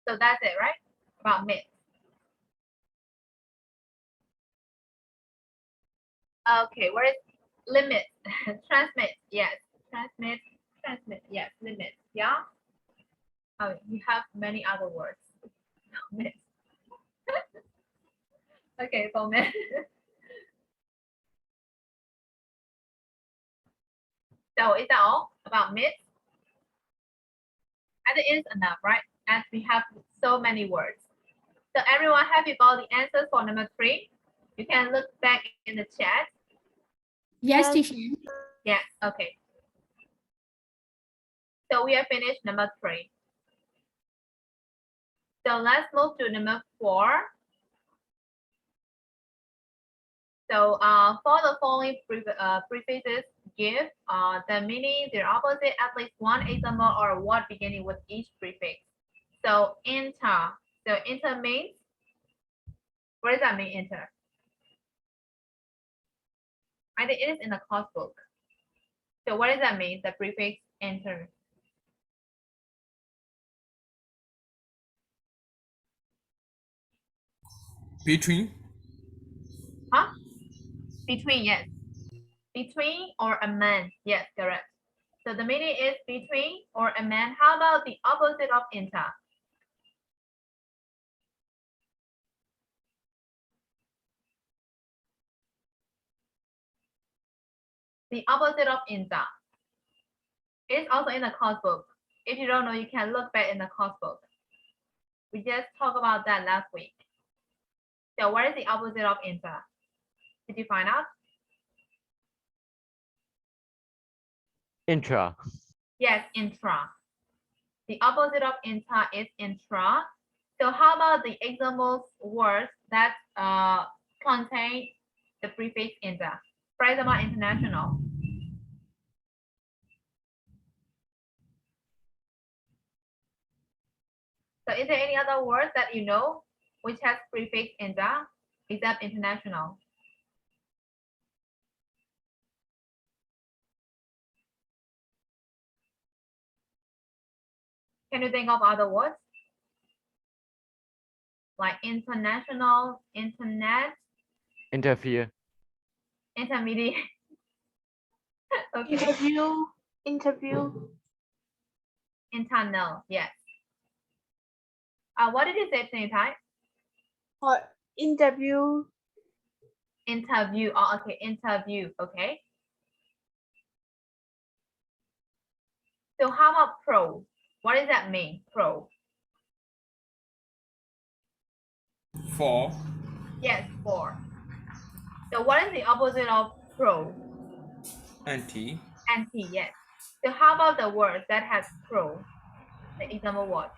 C: So that's it, right? About mit. Okay, where is limit? Transmit, yes. Transmit, yes. Limit, yeah. Oh, you have many other words. Mit. Okay, for mit. So is that all about mit? I think it is enough, right? As we have so many words. So everyone, have you got the answers for number 3? You can look back in the chat.
B: Yes, teacher.
C: Yes, okay. So we have finished number 3. So let's move to number 4. So for the following prefixes give the meaning, their opposite, at least one example or word beginning with each prefix. So inter. So inter means, what does that mean, inter? I think it is in the course book. So what does that mean, the prefix enter?
F: Between.
C: Huh? Between, yes. Between or among, yes, correct. So the meaning is between or among. How about the opposite of inter? The opposite of inter. It's also in the course book. If you don't know, you can look back in the course book. We just talked about that last week. So what is the opposite of inter? Did you find out?
G: Intra.
C: Yes, intra. The opposite of inter is intra. So how about the example words that contain the prefix inter? For example, international. So is there any other word that you know which has prefix inter except international? Can you think of other words? Like international, internet,
G: Interfere.
C: intermediate. Okay.
A: Interview.
C: Internal, yes. What did you say, Tonitai?
A: Or interview.
C: Interview. Oh, okay, interview. Okay. So how about pro? What does that mean? Pro.
F: For.
C: Yes, for. So what is the opposite of pro?
F: Anti.
C: Anti, yes. So how about the word that has pro? The example word.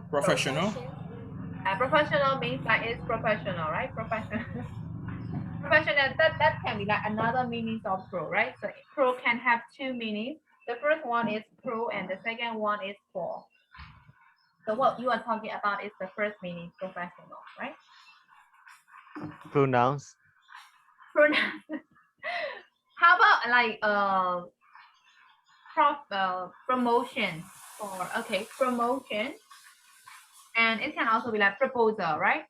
F: Professional.
C: Professional means that it's professional, right? Professional. Professional, that can be like another meaning of pro, right? So pro can have two meanings. The first one is pro and the second one is for. So what you are talking about is the first meaning, professional, right?
G: Pronouns.
C: Pronoun. How about like promotion or okay, promotion. And it can also be like proposal, right?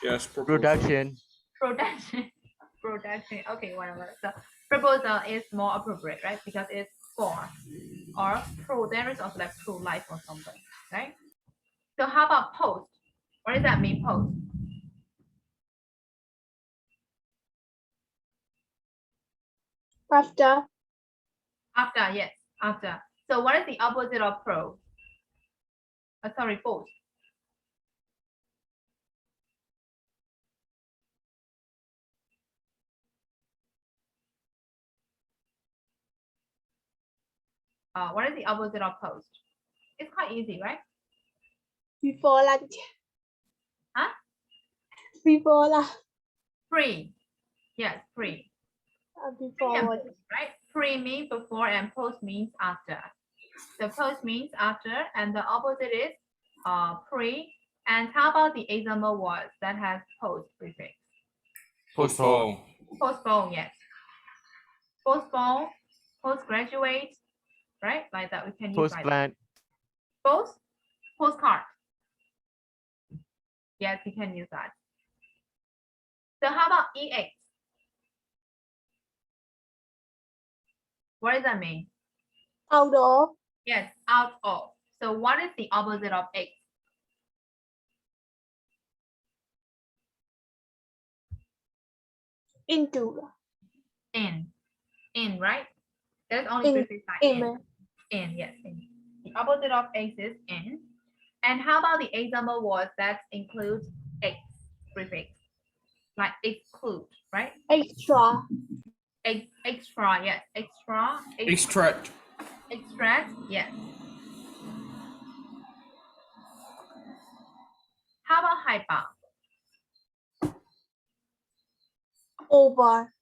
F: Yes.
G: Production.
C: Production. Production. Okay, whatever. So proposal is more appropriate, right? Because it's for or pro. There is also like pro life or something, right? So how about post? What does that mean, post?
A: After.
C: After, yes, after. So what is the opposite of pro? Sorry, post. What is the opposite of post? It's quite easy, right?
A: Before lunch.
C: Huh?
A: Before lunch.
C: Pre. Yes, pre.
A: Before
C: and
A: lunch.
C: post, right? Pre means before and post means after. So post means after and the opposite is pre. And how about the example words that has post prefix?
F: Postpone.
C: Postpone, yes. Postpone, postgraduate, right? Like that we can use
G: Post
C: like
G: plant.
C: post, postcard. Yes, we can use that. So how about EX? What does that mean?
A: Out of.
C: Yes, out of. So what is the opposite of X?
A: Into.
C: In, right? There's only
A: In.
C: prefix like
A: In.
C: in, yes, in. The opposite of X is in. And how about the example words that include X prefix? Like exclude, right?
A: Extra.
C: Extra, yes. Extra.
F: Extract.
C: Extract, yes. How about hyper?
A: Over.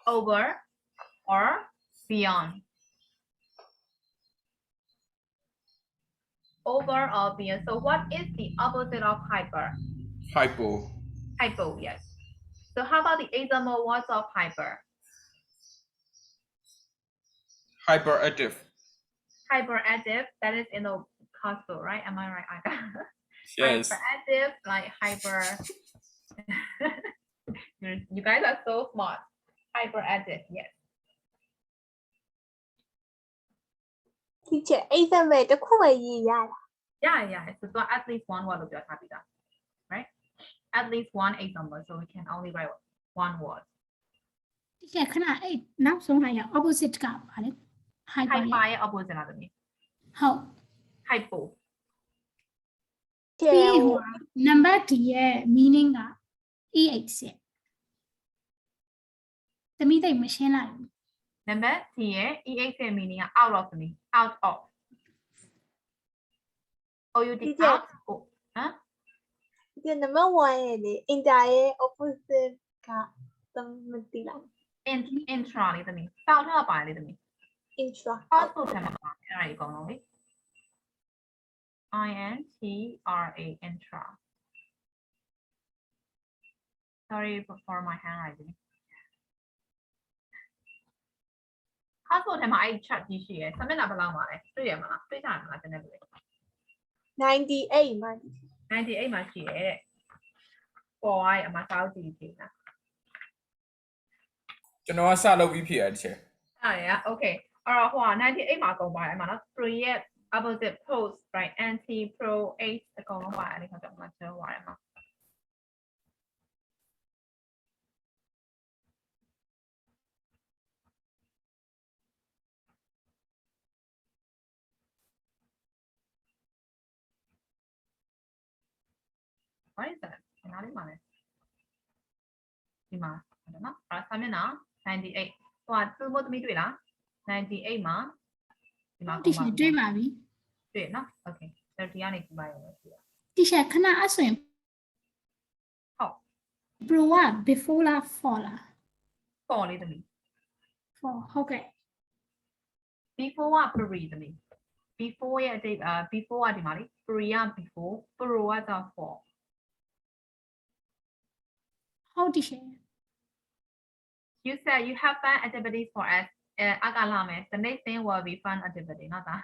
C: Over or beyond? Over or beyond. So what is the opposite of hyper?
F: Hypo.
C: Hypo, yes. So how about the example words of hyper?
F: Hyperactive.
C: Hyperactive, that is in the coastal, right? Am I right?
F: Yes.
C: Hyperactive, like hyper. You guys are so smart. Hyperactive, yes.
A: teacher example တစ်ခုပဲရေးရတာ
C: Yeah. So at least one word will be happy that, right? At least one example, so we can only write one word.
H: ဒီကခဏအဲ့နောက်ဆုံးလိုက်ရ opposite ကပါလေ hyper
C: Hyper ရဲ့ opposite လားသမီး
H: ဟုတ်
C: hypo.
H: ပြီးဟို number D ရဲ့ meaning က EH ရဲ့တမိသိမရှင်းလိုက်ဘူး
C: Number T ရဲ့ EH ရဲ့ meaning က out of သမီး out of. OUT
A: Teacher.
C: out. Huh?
A: ဒီ number 1ရဲ့လေ inter ရဲ့ opposite ကမသိလား
C: Intra လေးသမီးစောက်ထားပါလေသမီး
A: intra
C: also ထပ်မှာပါအဲ့ဒါကြီးအကုန်လုံးလေ INTRA intra. Sorry for my handwriting. ဟာဆိုထပ်မှာအဲ့ chat ကြီးရှိရယ်စမျက်နှာဘယ်လောက်မှာလဲတွေ့ရမလားတွေ့ကြရမလားတနေ့လို့
A: 98မှာ
C: 98မှာရှိရတဲ့ပေါ်သွားရအမစောက်ကြည့်ကြည့်လား
F: ကျွန်တော်ကစလုပ်ပြီးဖြစ်ရတဲ့ချက်
C: အဲ့ရ okay အဲ့တော့ဟိုက98မှာကုန်ပါတယ်အမနော် pre ရဲ့ opposite post right anti pro 8အကုန်လုံးပါတယ်အဲ့ဒီခါကျမှကျော်သွားတယ်မှာ What is that? နားလေးပါလေဒီမှာဟုတ်နော်အဲ့ဆာမျက်နှာ98ဟိုကသူ့မို့သမီးတွေ့လား98မှာဒီမှာ
H: တီရှယ်တွေ့ပါပြီ
C: တွေ့နော် okay 30ကနေဒီမှာရောရှိရ
H: တီရှယ်ခဏအဆိုရင်
C: ဟုတ်
H: pro က before လား for လား
C: ပေါ်လေးသမီး
H: for ဟုတ်ကဲ့
C: before က pre သမီး before ရဲ့အတိတ်before ကဒီမှာလေ pre က before pro ကတော့ for
H: ဟုတ်တီရှယ်
C: You said you have fun activities for us အကလာမယ် the next thing will be fun activity နော်သား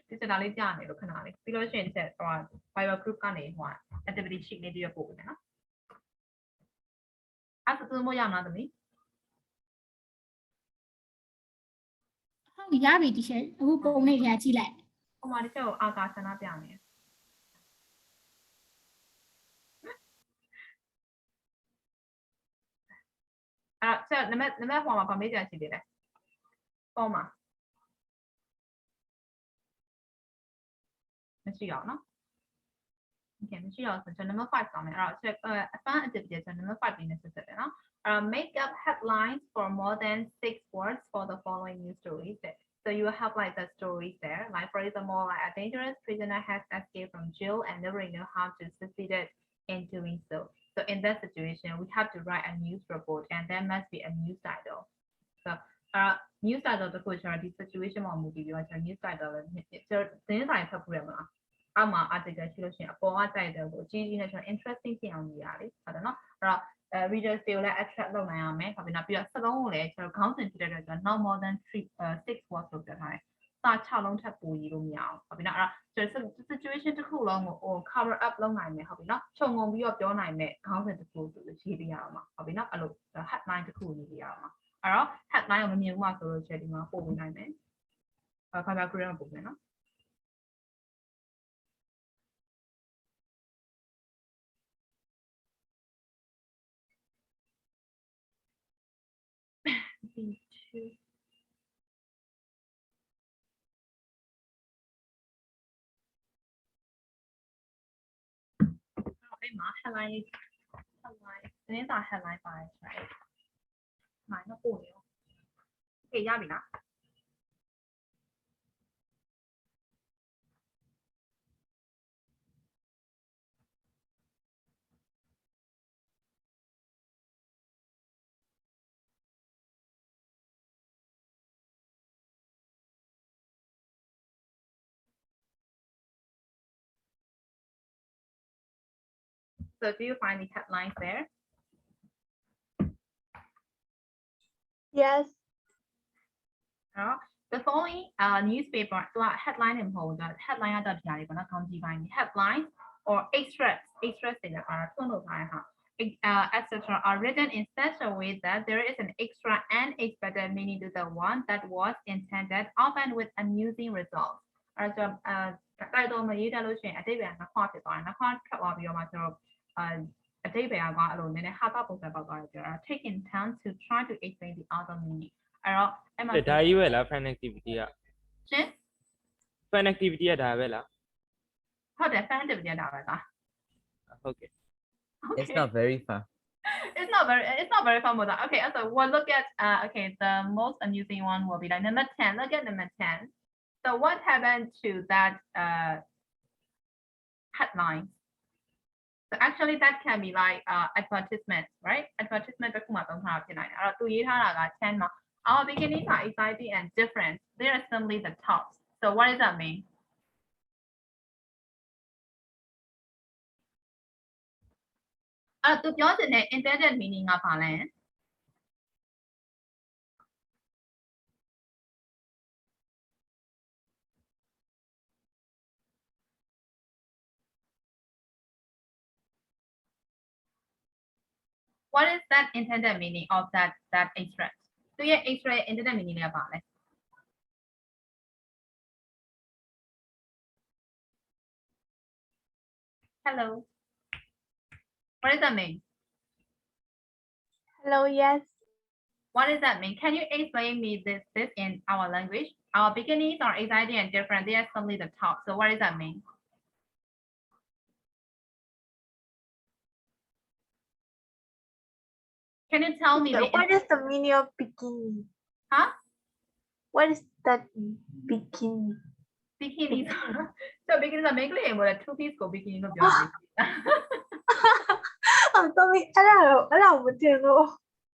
C: ဒီစတာလေးကြားနေလို့ခဏလေးပြီးလို့ရှိရင်ချက်ဟို Viber group ကနေဟို activity sheet လေးတွေ့ပို့မယ်နော်အဲ့ဒါသူမို့ရအောင်လားသမီး
H: ဟုတ်ရပြီတီရှယ်အခုပုံလေးရကြည့်လိုက်
C: ဟိုမှာတစ်ချက်ကိုအာကာဆန္ဒပြနေအဲ့ဆက်နမဟိုမှာဗမေးကြရှိသေးတယ်ပေါ်မှာမရှိအောင်နော် Okay မရှိအောင်ဆိုကျွန်တော် number 5ဆောင်မယ်အဲ့တော့ချက်အပန်းအတစ်ပြကျွန်တော် number 5ပြီးနေဆက်ဆက်တယ်နော်make up headlines for more than 6 words for the following news stories so you will have like the stories there like for example like a dangerous prisoner has escaped from jail and never know how to succeeded in doing so. So in that situation, we have to write a news report and there must be a news title. So news title တခုကျွန်တော်ဒီ situation မှာမူတည်ပြီးတော့ကျွန်တော် news title လည်းကျွန်တော်သတင်းစာဖတ်ဖို့ရမှာအောက်မှာ article ရှိလို့ရှိရင်အပေါ်က title ကိုအကြီးကြီးနဲ့ကျွန်တော် interesting ဖြစ်အောင်ရေးရတယ်ဟုတ်တယ်နော်အဲ့တော့readers တွေကိုလည်း attract လုပ်နိုင်အောင်မယ်ဟုတ်ပြီနော်ပြီးတော့စလုံးကိုလည်းကျွန်တော်ခေါင်းစဉ်ဖြစ်တဲ့အတွက်ကျွန်တော် not more than 6 words လို့ပြောထားတယ်စာ6လုံးထပ်ပို့ရေးလို့မရအောင်ဟုတ်ပြီနော်အဲ့တော့ကျွန်တော် situation တစ်ခုလုံးကို cover up လုပ်နိုင်မယ်ဟုတ်ပြီနော်ခြုံငုံပြီးတော့ပြောနိုင်မယ်ခေါင်းစဉ်တစ်ခုဆိုလို့ရေးပြရအောင်ပါဟုတ်ပြီနော်အဲ့လို headline တစ်ခုရေးပြရအောင်ပါအဲ့တော့ headline ကိုမမြင်ဘူးမှဆိုလို့ချက်ဒီမှာပို့ပေးနိုင်မယ်Fiber Grid ပို့မယ်နော်B2အဲ့မှာ headline သတင်းစာ headline ပါတယ် right မိုင်းတော့ပို့နေရော okay ရပြီလား So do you find the headlines there?
A: yes
C: the following newspaper headline and hold that headline at the headlines or extracts etc. are written in such a way that there is an extra and expected meaning to the one that was intended, often with amusing results. အဲဒါတိုက်တော့မရေးတတ်လို့ရှိရင်အတိတ်ပဲနှစ်ခွဖြစ်သွားတယ်နှစ်ခွထွက်သွားပြီးတော့မှကျွန်တော်အတိတ်ပဲကအဲ့လိုနည်းနည်းဟာတာပုံစံပေါက်သွားတယ်ပြောတာ take in time to try to explain the other meaning အဲ့တော့အဲ့မှာ
E: ဒါကြီးပဲလား fan activity က
C: ရှင်
E: fan activity ကဒါပဲလား
C: ဟုတ်တယ် fan activity ဒါပဲသား
E: ဟုတ်ကဲ့
D: It's not very fun.
C: It's not very fun with that. Okay, so we'll look at okay, the most amusing one will be like number 10. Look at number 10. So what happened to that headline? So actually that can be like advertisement, right? Advertisement တစ်ခုမှသုံးထားဖြစ်နိုင်တယ်အဲ့တော့သူရေးထားတာက10မှာ our beginnings are exciting and different. They are simply the tops. So what does that mean? To ပြောချင်တဲ့ intended meaning ကဘာလဲ What is that intended meaning of that extract? သူရဲ့ extract ရဲ့ intended meaning ကဘာလဲ Hello. What does that mean?
A: Hello, yes.
C: What does that mean? Can you explain me this in our language? Our beginnings are exciting and different. They are simply the top. So what does that mean? Can you tell me
A: What is the meaning of bikini?
C: Huh?
A: What is that bikini?
C: Bikini. So bikini က main ကလေးတွေ two piece ကို bikini လို့ပြောတယ်
A: တော့အဲ့ဒါမတင်လို့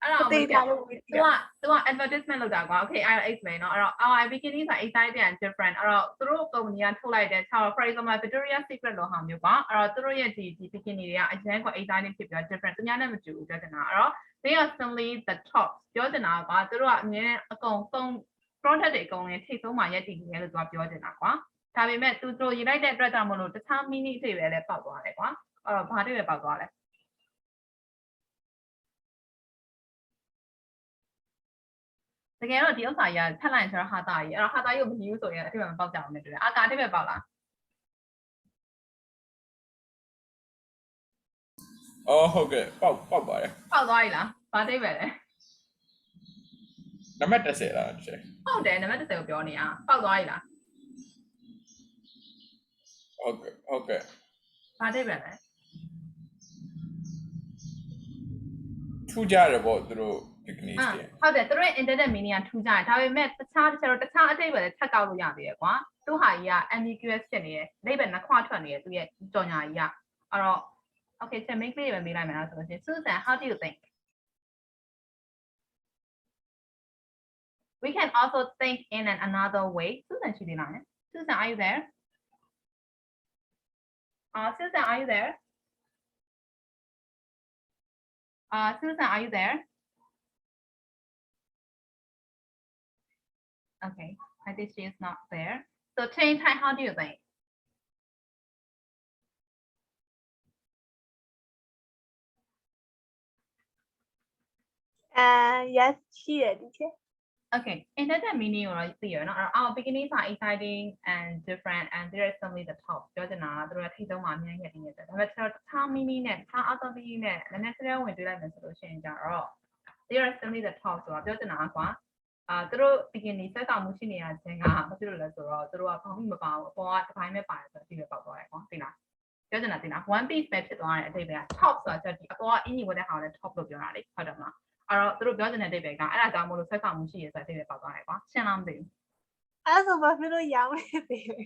C: အဲ့တော့
A: သိတာလို့မသိ
C: သူက advertisement လုပ်တာကွာ okay I explain เนาะအဲ့တော့ our bikini ဆို exciting and different အဲ့တော့သူတို့ company ကထုတ်လိုက်တဲ့ for example Victoria's Secret လို့ဟာမျိုးကွာအဲ့တော့သူတို့ရဲ့ဒီ bikini တွေကအရင်က exciting ဖြစ်ပြီး different သူများနဲ့မတူဘူးပြောချင်တာအဲ့တော့ they are simply the top ပြောချင်တာကွာသူတို့ကအမြဲအကုန်သုံး product တွေအကုန်လုံးထိပ်ဆုံးမှာရက်တည်နေတယ်လို့သူကပြောချင်တာကွာဒါပေမဲ့သူတို့ရေးလိုက်တဲ့အတွက်ကြောင့်မလို့တခြား meaning တွေပဲလည်းပေါက်သွားတယ်ကွာအဲ့တော့ဘာတွေပဲပေါက်သွားလဲ တကယ်တော့ဒီဥစ္စာကြီးကဖက်လိုက်ဆိုတော့ဟာတာကြီးအဲ့တော့ဟာတာကြီးကိုမယူဆိုရင်အထက်မှာပေါက်ကြအောင်နဲ့တွေ့တယ်အာကာအထက်ပဲပေါက်လား
F: အော်ဟုတ်ကဲ့ပေါက်ပါတယ်
C: ပေါက်သွားပြီလားဘာတိတ်ပဲလဲ
F: နံပါတ်30လားတစ်ချက်
C: ဟုတ်တယ်နံပါတ်30ကိုပြောနေတာပေါက်သွားပြီလား
F: ဟုတ်ကဲ့
C: ဘာတိတ်ပဲလဲ
F: ထူးကြတယ်ပေါ့သူတို့ picnic တွေ
C: ဟုတ်တယ်သူတို့ရဲ့ intended meaning ကထူးကြတယ်ဒါပေမဲ့တခြားအတိတ်ပဲလည်းထပ်ကောက်လို့ရသေးတယ်ကွာသူ့ဟာကြီးက ambiguous ဖြစ်နေတယ်အိဗယ်နှစ်ခွထွက်နေတယ်သူရဲ့ကြော်ညာကြီးကအဲ့တော့ okay ချက် make လေးပဲမေးလိုက်မယ်လားဆိုလို့ရှိရင် Susan how do you think we can also think in another way Susan ရှိသေးလား Susan are you there Susan are you there Susan are you there Okay, I think she is not there. So Chain Tai, how do you think?
A: Yes, she is.
C: Okay, intended meaning or clear. No, our beginnings are exciting and different, and there is simply the top. ပြောချင်တာကသူတို့ကထိတော့မှအများကြီးနေတယ်ဒါပေမဲ့ကျွန်တော်ထား meaning နဲ့ထား other meaning နဲ့နည်းနည်းစရဲဝင်တွေ့လိုက်မယ်ဆိုလို့ရှိရင်ကြတော့ there is simply the top ဆိုတာပြောချင်တာကွာသူတို့ beginning ဆက်ဆောင်မှုရှိနေရခြင်းကဘာဖြစ်လို့လဲဆိုတော့သူတို့ကဘာမှမပါဘူးအပေါ်ကတစ်ပိုင်းပဲပါတယ်ဆိုတော့ဒီပဲပေါက်သွားတယ်ကွာသိလားပြောချင်တာသိလား one piece ပဲဖြစ်သွားတဲ့အဓိပ္ပာယ်က top ဆိုတာဒီအပေါ်ကအင်ကြီးဝတ်တဲ့ဟာကိုလည်း top လို့ပြောတာလေဟုတ်တယ်မလားအဲ့တော့သူတို့ပြောချင်တဲ့အဓိပ္ပာယ်ကအဲ့ဒါကြောင့်မို့လို့ဆက်ဆောင်မှုရှိရဆိုတဲ့အဓိပ္ပာယ်ပေါက်သွားတယ်ကွာရှင်းလားမသိဘူး
A: အဲ့ဆိုဘာဖြစ်လို့ရောင်းနေသေးလဲ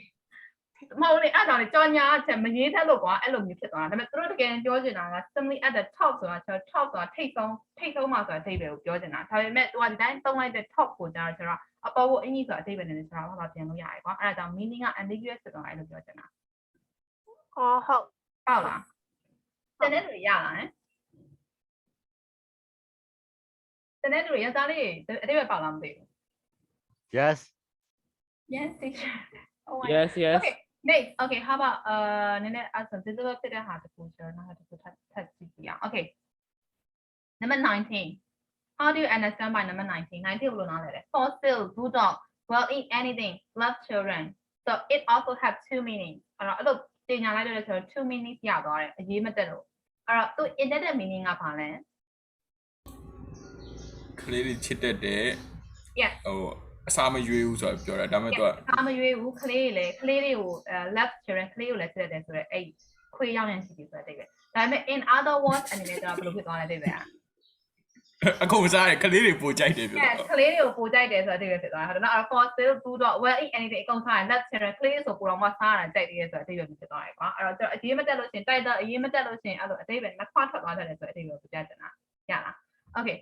C: မဟုတ်လေအဲ့ဒါလေကြော်ညာချက်မရေးထက်လို့ကွာအဲ့လိုမျိုးဖြစ်သွားတာဒါပေမဲ့သူတို့တကယ်ပြောချင်တာက simply at the top ဆိုတာ top ဆိုတာထိတ်ဆုံးမှာဆိုတာအဓိပ္ပာယ်ကိုပြောချင်တာဒါပေမဲ့သူကဒီတိုင်းသုံးလိုက်တဲ့ top ကိုကြားတော့ကျွန်တော်အပေါ်ကိုအင်ကြီးဆိုတာအဓိပ္ပာယ်နဲ့ကျွန်တော်ဘာပြန်လို့ရတယ်ကွာအဲ့ဒါကြောင့် meaning က ambiguous ဖြစ်သွားတယ်လို့ပြောချင်တာ
A: ဟုတ်
C: ဟုတ်လားတနေ့တွေရလားတနေ့တွေရသားလေးအဓိပ္ပာယ်ပေါက်လားမသိဘူး
G: Yes.
C: Yes, teacher. Oh my
E: Yes, yes.
C: Okay, next. Okay, how about visible fit how to put how to touch Okay. Number 19. How do you understand by number 19? 19 will not let it. For still, bulldog, will eat anything, love children. So it also have two meanings. Look, two meanings ရသွားတယ်အရေးမတက်လို့အဲ့တော့သူ intended meaning ကဘာလဲ
F: ကလေးတွေချစ်တတ်တဲ့
C: Yes
F: ဟိုအစာမရွေးဘူးဆိုတော့ပြောတာဒါပေမဲ့သူက
C: အားမရွေးဘူးကလေးတွေကိုlove children ကလေးကိုလည်းချစ်တတ်တယ်ဆိုတော့အဲ့ခွေးရောက်နေရှိပြီဆိုတဲ့အတိတ်ပဲဒါပေမဲ့ in other words အနေနဲ့တော့ဘယ်လိုဖြစ်သွားလဲအတိတ်ပဲ
F: အကုန်စားတယ်ကလေးတွေပိုကြိုက်တယ်ပြော
C: Yes ကလေးတွေကိုပိုကြိုက်တယ်ဆိုတဲ့အတိတ်ပဲဖြစ်သွားတာဟုတ်တယ်နော် for still bulldog well eat anything အကုန်စားတယ် love children ကလေးဆိုပိုတော့မှစားတာကြိုက်တယ်ဆိုတဲ့အတိတ်ပဲဖြစ်သွားတယ်ကွာအဲ့တော့အရေးမတက်လို့ရှင်တိုက်တော့အရေးမတက်လို့ရှင်အဲ့လိုအတိတ်ပဲနှစ်ခွထွက်သွားတယ်ဆိုတဲ့အတိတ်ပဲပြကြတာရလား Okay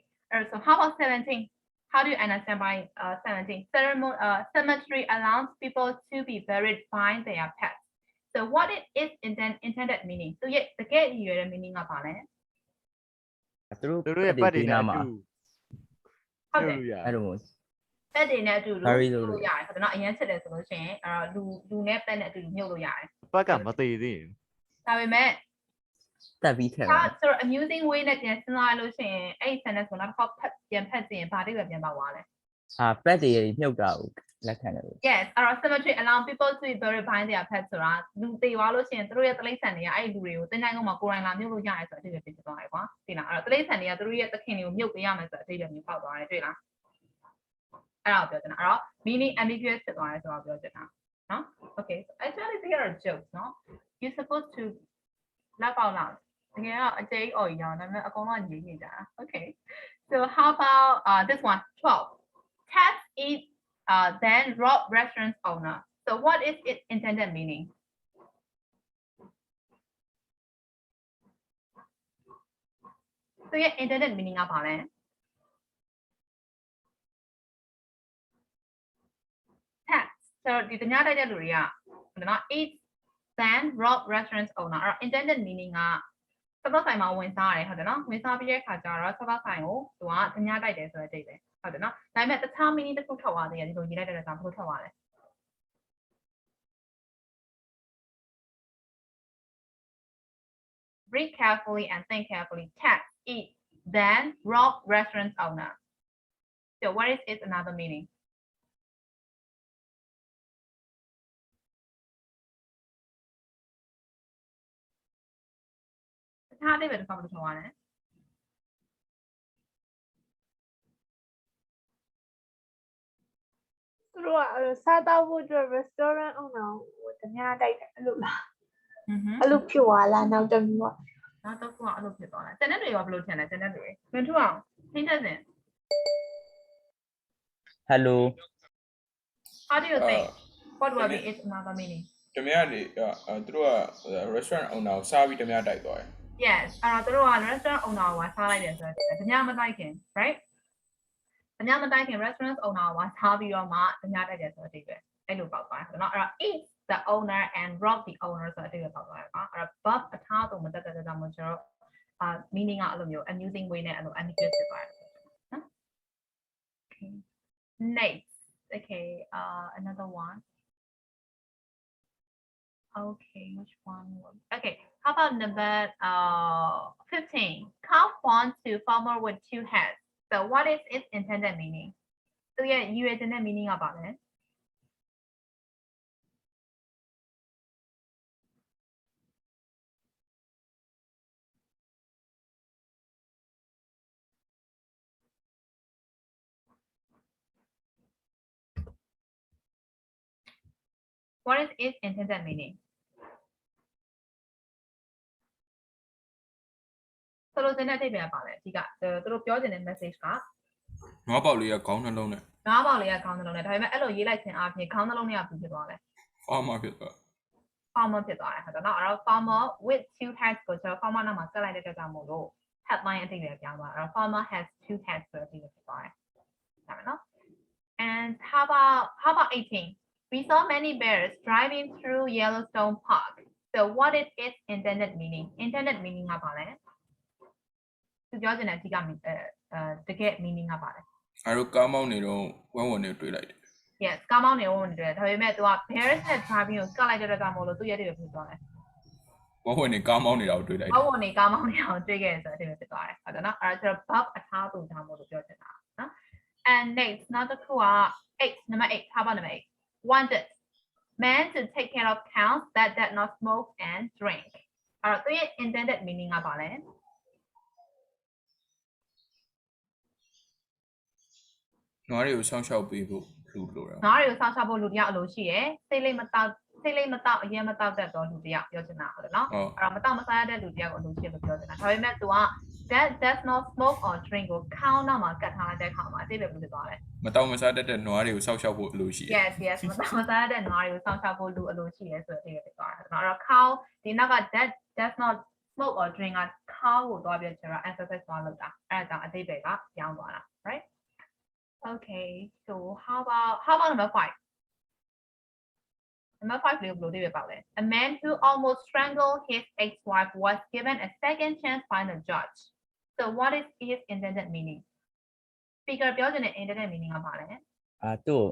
C: so how about 17 How do you understand by 17 cemetery allows people to be buried by their pets so what it is intended meaning so yet the get you the meaning ကပါလဲ
G: သူတို့ရဲ့ပတ်တွေနဲ့အတူ
C: ဟုတ်တယ်
D: I don't know.
C: တက်တွေနဲ့အတူလို့
D: Harry လို့
C: လို့ရတယ်ဟုတ်တယ်နော်အရင်ချက်တယ်ဆိုလို့ရှိရင်လူနဲ့တက်နဲ့အတူမြုပ်လို့ရတယ်
G: ပတ်ကမသေးသေးဘူး
C: ဒါပေမဲ့
D: တက်ပြီးထက်
C: ဒါဆိုတော့ amusing way နဲ့ပြန်စဉ်းစားလို့ရှိရင်အဲ့ဒီ sentence ကိုနောက်တစ်ခေါက်ပြန်ဖတ်ကြည့်ရင်ဘာတိပဲပြန်ပါသွားလဲ
D: ပက်တွေမြုပ်တာကိုလက်ခံတယ်လို့
C: Yes အဲ့တော့ cemetery allow people to be buried by their pets ဆိုတာလူသေသွားလို့ရှိရင်သူတို့ရဲ့တိရစ္ဆာန်တွေကအဲ့ဒီလူတွေကိုတင်းတိုင်းကုန်းမှာကိုယ်တိုင်လာမြုပ်လို့ရတယ်ဆိုတဲ့အဓိပ္ပာယ်ဖြစ်သွားတယ်ကွာသိလားအဲ့တော့တိရစ္ဆာန်တွေကသူတို့ရဲ့သခင်တွေကိုမြုပ်ပေးရမယ်ဆိုတဲ့အဓိပ္ပာယ်မျိုးပေါက်သွားတယ်တွေ့လားအဲ့ဒါကိုပြောချင်တာအဲ့တော့ meaning ambiguous ဖြစ်သွားတယ်ဆိုတော့ပြောချင်တာနော် Okay so actually they are jokes နော် you supposed to laugh out loud တကယ်တော့အကျိအော်ကြီးရောဒါပေမဲ့အကုန်လုံးညီနေကြတာ Okay so how about this one 12 cats eat then rob restaurant owner so what is its intended meaning so yeah intended meaning ကဘာလဲ cats so ဒီတ냐တိုက်တဲ့လူတွေကနော် eat then rob restaurant owner အဲ့တော့ intended meaning ကစပတ်ဆိုင်မှာဝင်စားရတယ်ဟုတ်တယ်နော်ဝင်စားပြီးတဲ့အခါကျတော့စပတ်ဆိုင်ကိုသူကတ냐တိုက်တယ်ဆိုတဲ့အဓိပ္ပာယ်ဟုတ်တယ်နော်ဒါပေမဲ့တခြား meaning တစ်ခုထွက်သွားသေးတယ်ဒီလိုရေးလိုက်တဲ့အခါဘယ်လိုထွက်သွားလဲ Read carefully and think carefully cats eat then rob restaurant owner so what is its another meaning How do you come to one?
A: သူတို့ကစားတောက်ဖို့အတွက် restaurant owner ကိုတ냐တိုက်တယ်အဲ့လိုလားအဲ့လိုဖြစ်သွားလားနောက်တစ်မျိုး
C: နောက်တစ်ခုကအဲ့လိုဖြစ်သွားတယ်တနေ့တွေရောဘယ်လိုထင်လဲတနေ့တွေမင်းထူအောင်ထိန်းသက်စင်
D: Hello
C: How do you think what will be its another meaning
F: တမရနေသူတို့က restaurant owner ကိုစားပြီးတမရတိုက်သွားတယ်
C: Yes အဲ့တော့သူတို့က restaurant owner ကိုစားလိုက်တယ်ဆိုတော့တ냐မတိုက်ခင် right တ냐မတိုက်ခင် restaurant owner ကိုစားပြီးတော့မှတ냐တိုက်တယ်ဆိုတော့ဒီပဲအဲ့လိုပေါက်သွားတယ်เนาะအဲ့တော့ eat the owner and rob the owner ဆိုတော့ဒီပဲပေါက်သွားတယ်ကွာအဲ့တော့ but အထားတော့မတက်တဲ့ကြောင့်မို့ကျွန်တော်meaning ကအဲ့လိုမျိုး amusing way နဲ့အဲ့လို ambiguous ဖြစ်သွားတယ်နော် Okay next okay another one okay which one okay how about number 15 cow wants to farmer with two heads so what is its intended meaning so yeah you intended meaning about it What is its intended meaning? So, the net is about it. You got the message card.
F: ငါးပေါက်လေးကခေါင်းနှလုံးနဲ့
C: ငါးပေါက်လေးကခေါင်းနှလုံးနဲ့ဒါပေမဲ့အဲ့လိုရေးလိုက်ခြင်းအပြင်ခေါင်းနှလုံးနဲ့ဖြစ်သွားတယ်
F: farmer ဖြစ်သွား
C: farmer ဖြစ်သွားတယ်ဟုတ်တယ်နော်အဲ့တော့ farmer with two heads ကိုကျွန်တော် farmer နောက်မှာကပ်လိုက်တဲ့အတွက်ကြောင့်မို့လို့ headline အတိတ်ပဲပြောင်းသွားတယ်အဲ့တော့ farmer has two heads ဆိုတဲ့အတိတ်ပဲဖြစ်သွားတယ်ဒါပဲနော် and how about 18 We saw many bears driving through Yellowstone Park. So what is its intended meaning? Intended meaning ကဘာလဲသူပြောချင်တဲ့အဓိကတကယ် meaning ကဘာလဲ
F: ငါတို့ကားမောင်းနေတော့ဝမ်းဝင်နေတွေ့လိုက်တယ်
C: yes ကားမောင်းနေဝင်နေတယ်ဒါပေမဲ့ तू က bears နဲ့ driving ကိုကတ်လိုက်တဲ့အတွက်ကြောင့်မို့လို့သူ့ရဲ့အဓိပ္ပာယ်ဖြစ်သွားတယ်
F: What when they come on it out do like
C: ဘဝနေကားမောင်းနေအောင်တွေ့ခဲ့ဆိုတဲ့အဓိပ္ပာယ်ဖြစ်သွားတယ်ဟုတ်တယ်နော်အဲ့ဒါကျတော့ verb အထားသူကြောင့်မို့လို့ပြောချင်တာနော် and next နောက်တစ်ခုက 8 number 8 how about number 8 wanted man to take care of cows that did not smoke and drink အဲ့တော့သူရဲ့ intended meaning ကပါလဲ
F: နွားတွေကိုဆောင်းရှောက်ပေးဖို့လူလိုတယ်
C: ငါးတွေကိုစောင့်ရှောက်ဖို့လူတစ်ယောက်အလိုရှိရယ်စိတ်လေးမတောက်အရင်မတောက်တတ်တော့လူတစ်ယောက်ပြောချင်တာဟုတ်တယ်နော်အဲ့တော့မတောက်မစားရတဲ့လူတစ်ယောက်ကိုအလိုရှိလို့ပြောချင်တာဒါပေမဲ့ तू က that does not smoke or drink ကို count နောက်မှာကတ်ထားလိုက်တဲ့အခါမှာအတိတ်ပဲဖြစ်သွားတယ်
F: မတောင်းမစားတတ်တဲ့နွားတွေကိုဆောက်ရှောက်ဖို့အလိုရှိတယ်
C: yes မတောက်မစားရတဲ့နွားတွေကိုစောင့်ရှောက်ဖို့လူအလိုရှိရယ်ဆိုတဲ့အတိတ်ပဲဖြစ်သွားတယ်အဲ့တော့ cow ဒီနောက်က that does not smoke or drink က cow ကိုသွားပြီးတော့ emphasize သွားလို့တာအဲ့ဒါကြောင့်အတိတ်ပဲကပြောင်းသွားတာ right okay so how about number 5 Number 5 လေးဘယ်လိုတွေပဲပေါ့လဲ A man who almost strangled his ex-wife was given a second chance by the judge. So what is his intended meaning? Speaker ပြောချင်တဲ့ intended meaning ကပါလဲ
D: သူ့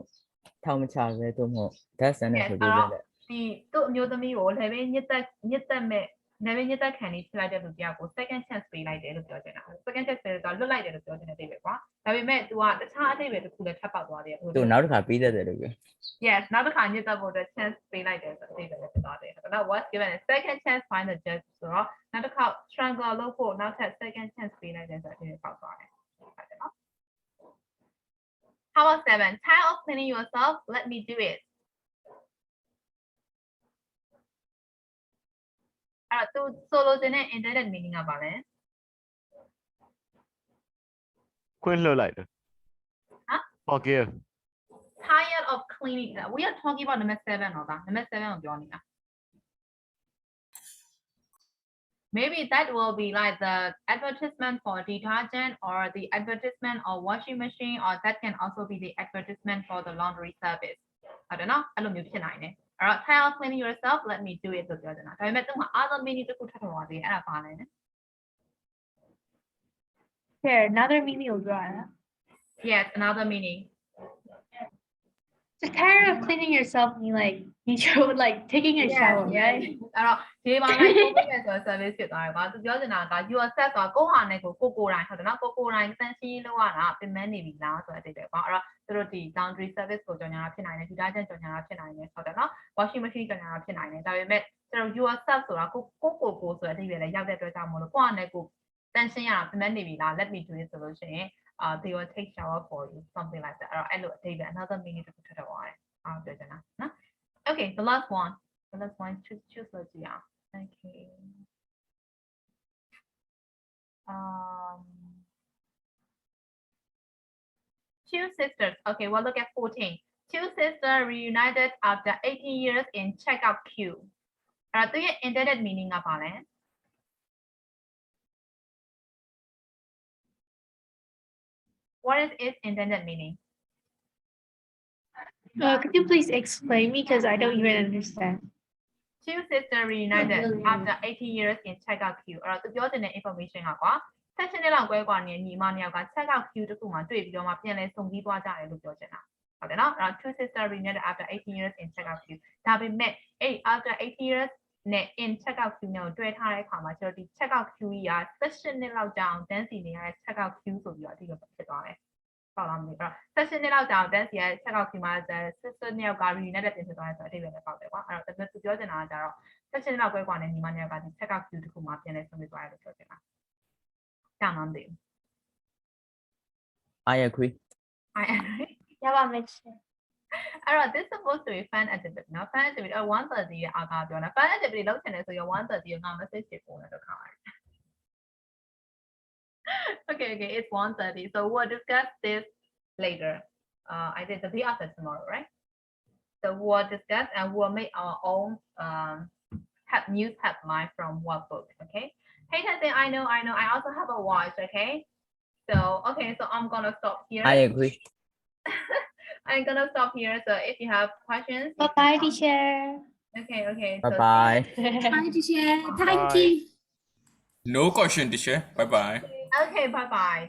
D: ထောင်မချပဲတော့မဟုတ်ဓာတ်ဆန်နဲ့ဆိုပြီးရတယ်
C: ဒီသူ့အမျိုးသမီးကိုလည်းပဲညစ်သက်မဲ့လည်းပဲညစ်သက်ခံနေဖြစ်လိုက်တဲ့လူတယောက်ကို second chance ပေးလိုက်တယ်လို့ပြောချင်တာ second chance ပေးတော့လွတ်လိုက်တယ်လို့ပြောချင်တဲ့အိဗယ်ကွာဒါပေမဲ့ तू ကတခြားအိဗယ်တစ်ခုလည်းထပ်ပေါက်သွားတယ်
D: သူနောက်တစ်ခါပြီးတတ်တယ်လို့ပြော
C: Yes နောက်တစ်ခါညစ်သက်ဖို့အတွက် chance ပေးလိုက်တယ်ဆိုတဲ့အိဗယ်လည်းဖြစ်သွားတယ်ဒါတော့ was given a second chance by the judge ဆိုတော့နောက်တစ်ခါ strangle လုပ်ဖို့နောက်ထပ် second chance ပေးလိုက်တယ်ဆိုတဲ့အိဗယ်ပေါက်သွားတယ်ဟုတ်တယ်နော် How about 7 Tired of cleaning yourself let me do it အဲ့တော့သူ solo တဲ့ intended meaning ကပါလဲ
G: ခွင့်လွှတ်လိုက်တယ် forgive
C: tired of cleaning we are talking about number 7 နော်ဒါ number 7ကိုပြောနေတာ maybe that will be like the advertisement for detergent or the advertisement or washing machine or that can also be the advertisement for the laundry service ဟုတ်တယ်နော်အဲ့လိုမျိုးဖြစ်နိုင်တယ်အဲ့တော့ tired of cleaning yourself let me do it လို့ပြောနေတာဒါပေမဲ့သူက other meaning တစ်ခုထပ်ထွက်သွားသေးတယ်အဲ့ဒါပါလဲ
B: Here, another meaning will draw.
C: yes another meaning
B: So tired of cleaning yourself mean like you should like taking a shower, right?
C: အဲ့တော့ဒီမှာလိုက်ကိုပြည့်ဆို service ဖြစ်သွားတယ်ကွာသူပြောချင်တာက yourself ဆိုတာကိုယ့်ဟာနဲ့ကိုယ်တိုင်းဟုတ်တယ်နော်ကိုယ်တိုင်းတန်ရှင်းလုပ်ရတာပြင်မဲနေပြီလားဆိုတဲ့အတိတ်ပဲကွာအဲ့တော့သူတို့ဒီ laundry service ကိုကြော်ညာတာဖြစ်နိုင်တယ် detergent ကြော်ညာတာဖြစ်နိုင်တယ်ဟုတ်တယ်နော် washing machine ကြော်ညာတာဖြစ်နိုင်တယ်ဒါပေမဲ့သူတို့ yourself ဆိုတာကိုဆိုတဲ့အတိတ်ပဲလည်းရောက်တဲ့အတွက်ကြောင့်မလို့ကိုယ့်ဟာနဲ့ကိုယ်တန်ရှင်းရတာပြင်မဲနေပြီလား let me do it ဆိုလို့ရှိရင်they will take shower for you something like that အဲ့လိုအတိတ်ပဲ another meaning တစ်ခုထပ်တော့ပါတယ်ပြောချင်တာနော် okay the last one choose let's see okay two sisters okay well look at 14 two sisters reunited after 18 years in checkout queue အဲ့တော့သူရဲ့ intended meaning ကပါလဲ what is its intended meaning
B: Could you please explain me because I don't even understand.
C: Two sisters reunited after 18 years in checkout queue အဲ့တော့သူပြောတဲ့ information ကကွာ16နှစ်လောက်ကွဲကွာနေညီမနှစ်ယောက်က checkout queue တစ်ခုမှာတွေ့ပြီးတော့မှပြန်လဲစုံပြီးသွားကြတယ်လို့ပြောချင်တာဟုတ်တယ်နော်အဲ့တော့ two sisters reunited after 18 years in checkout queue ဒါပေမဲ့အဲ့ after 18 years နဲ့ in checkout queue နဲ့တွေ့ထားတဲ့အခါမှာကျွန်တော်ဒီ checkout queue ကြီးက16နှစ်လောက်ကြာအောင်တန်းစီနေရတဲ့ checkout queue ဆိုပြီးတော့အဓိကဖြစ်သွားတယ်ဟုတ်လားမသိဘူး16နှစ်လောက်ကြာအောင်တန်းစီရတဲ့ checkout queue မှာ sister နှစ်ယောက်က reunited ဖြစ်သွားတယ်ဆိုတော့အဓိပ္ပာယ်လည်းပေါက်တယ်ကွာအဲ့တော့သူပြောချင်တာကကြတော့16နှစ်လောက်ကွဲကွာနေညီမနှစ်ယောက်ကဒီ checkout queue တစ်ခုမှာပြန်လဲဆုံးပြီးသွားတယ်လို့ပြောချင်တာကြောင်မှမသိဘူး
D: I agree
C: I agree
B: Yeah, what makes sense?
C: အဲ့တော့ this supposed to be fun activity နော် fun activity 130ရဲ့အားကပြောတာ fun activity လုပ်ချင်တယ်ဆိုရင်130ကိုငါ message ပို့နေတော့ခါပါတယ် okay it's 1:30 so we'll discuss this later I think the day after tomorrow right so we'll discuss and we'll make our own news headline from workbook okay hey Tessie, I know I also have a watch okay so I'm gonna stop here
D: I agree
C: I'm gonna stop here so if you have questions
B: Bye, teacher.
C: okay
D: bye bye
H: Hi, teacher. Thank you.
F: No question teacher bye bye
C: okay bye bye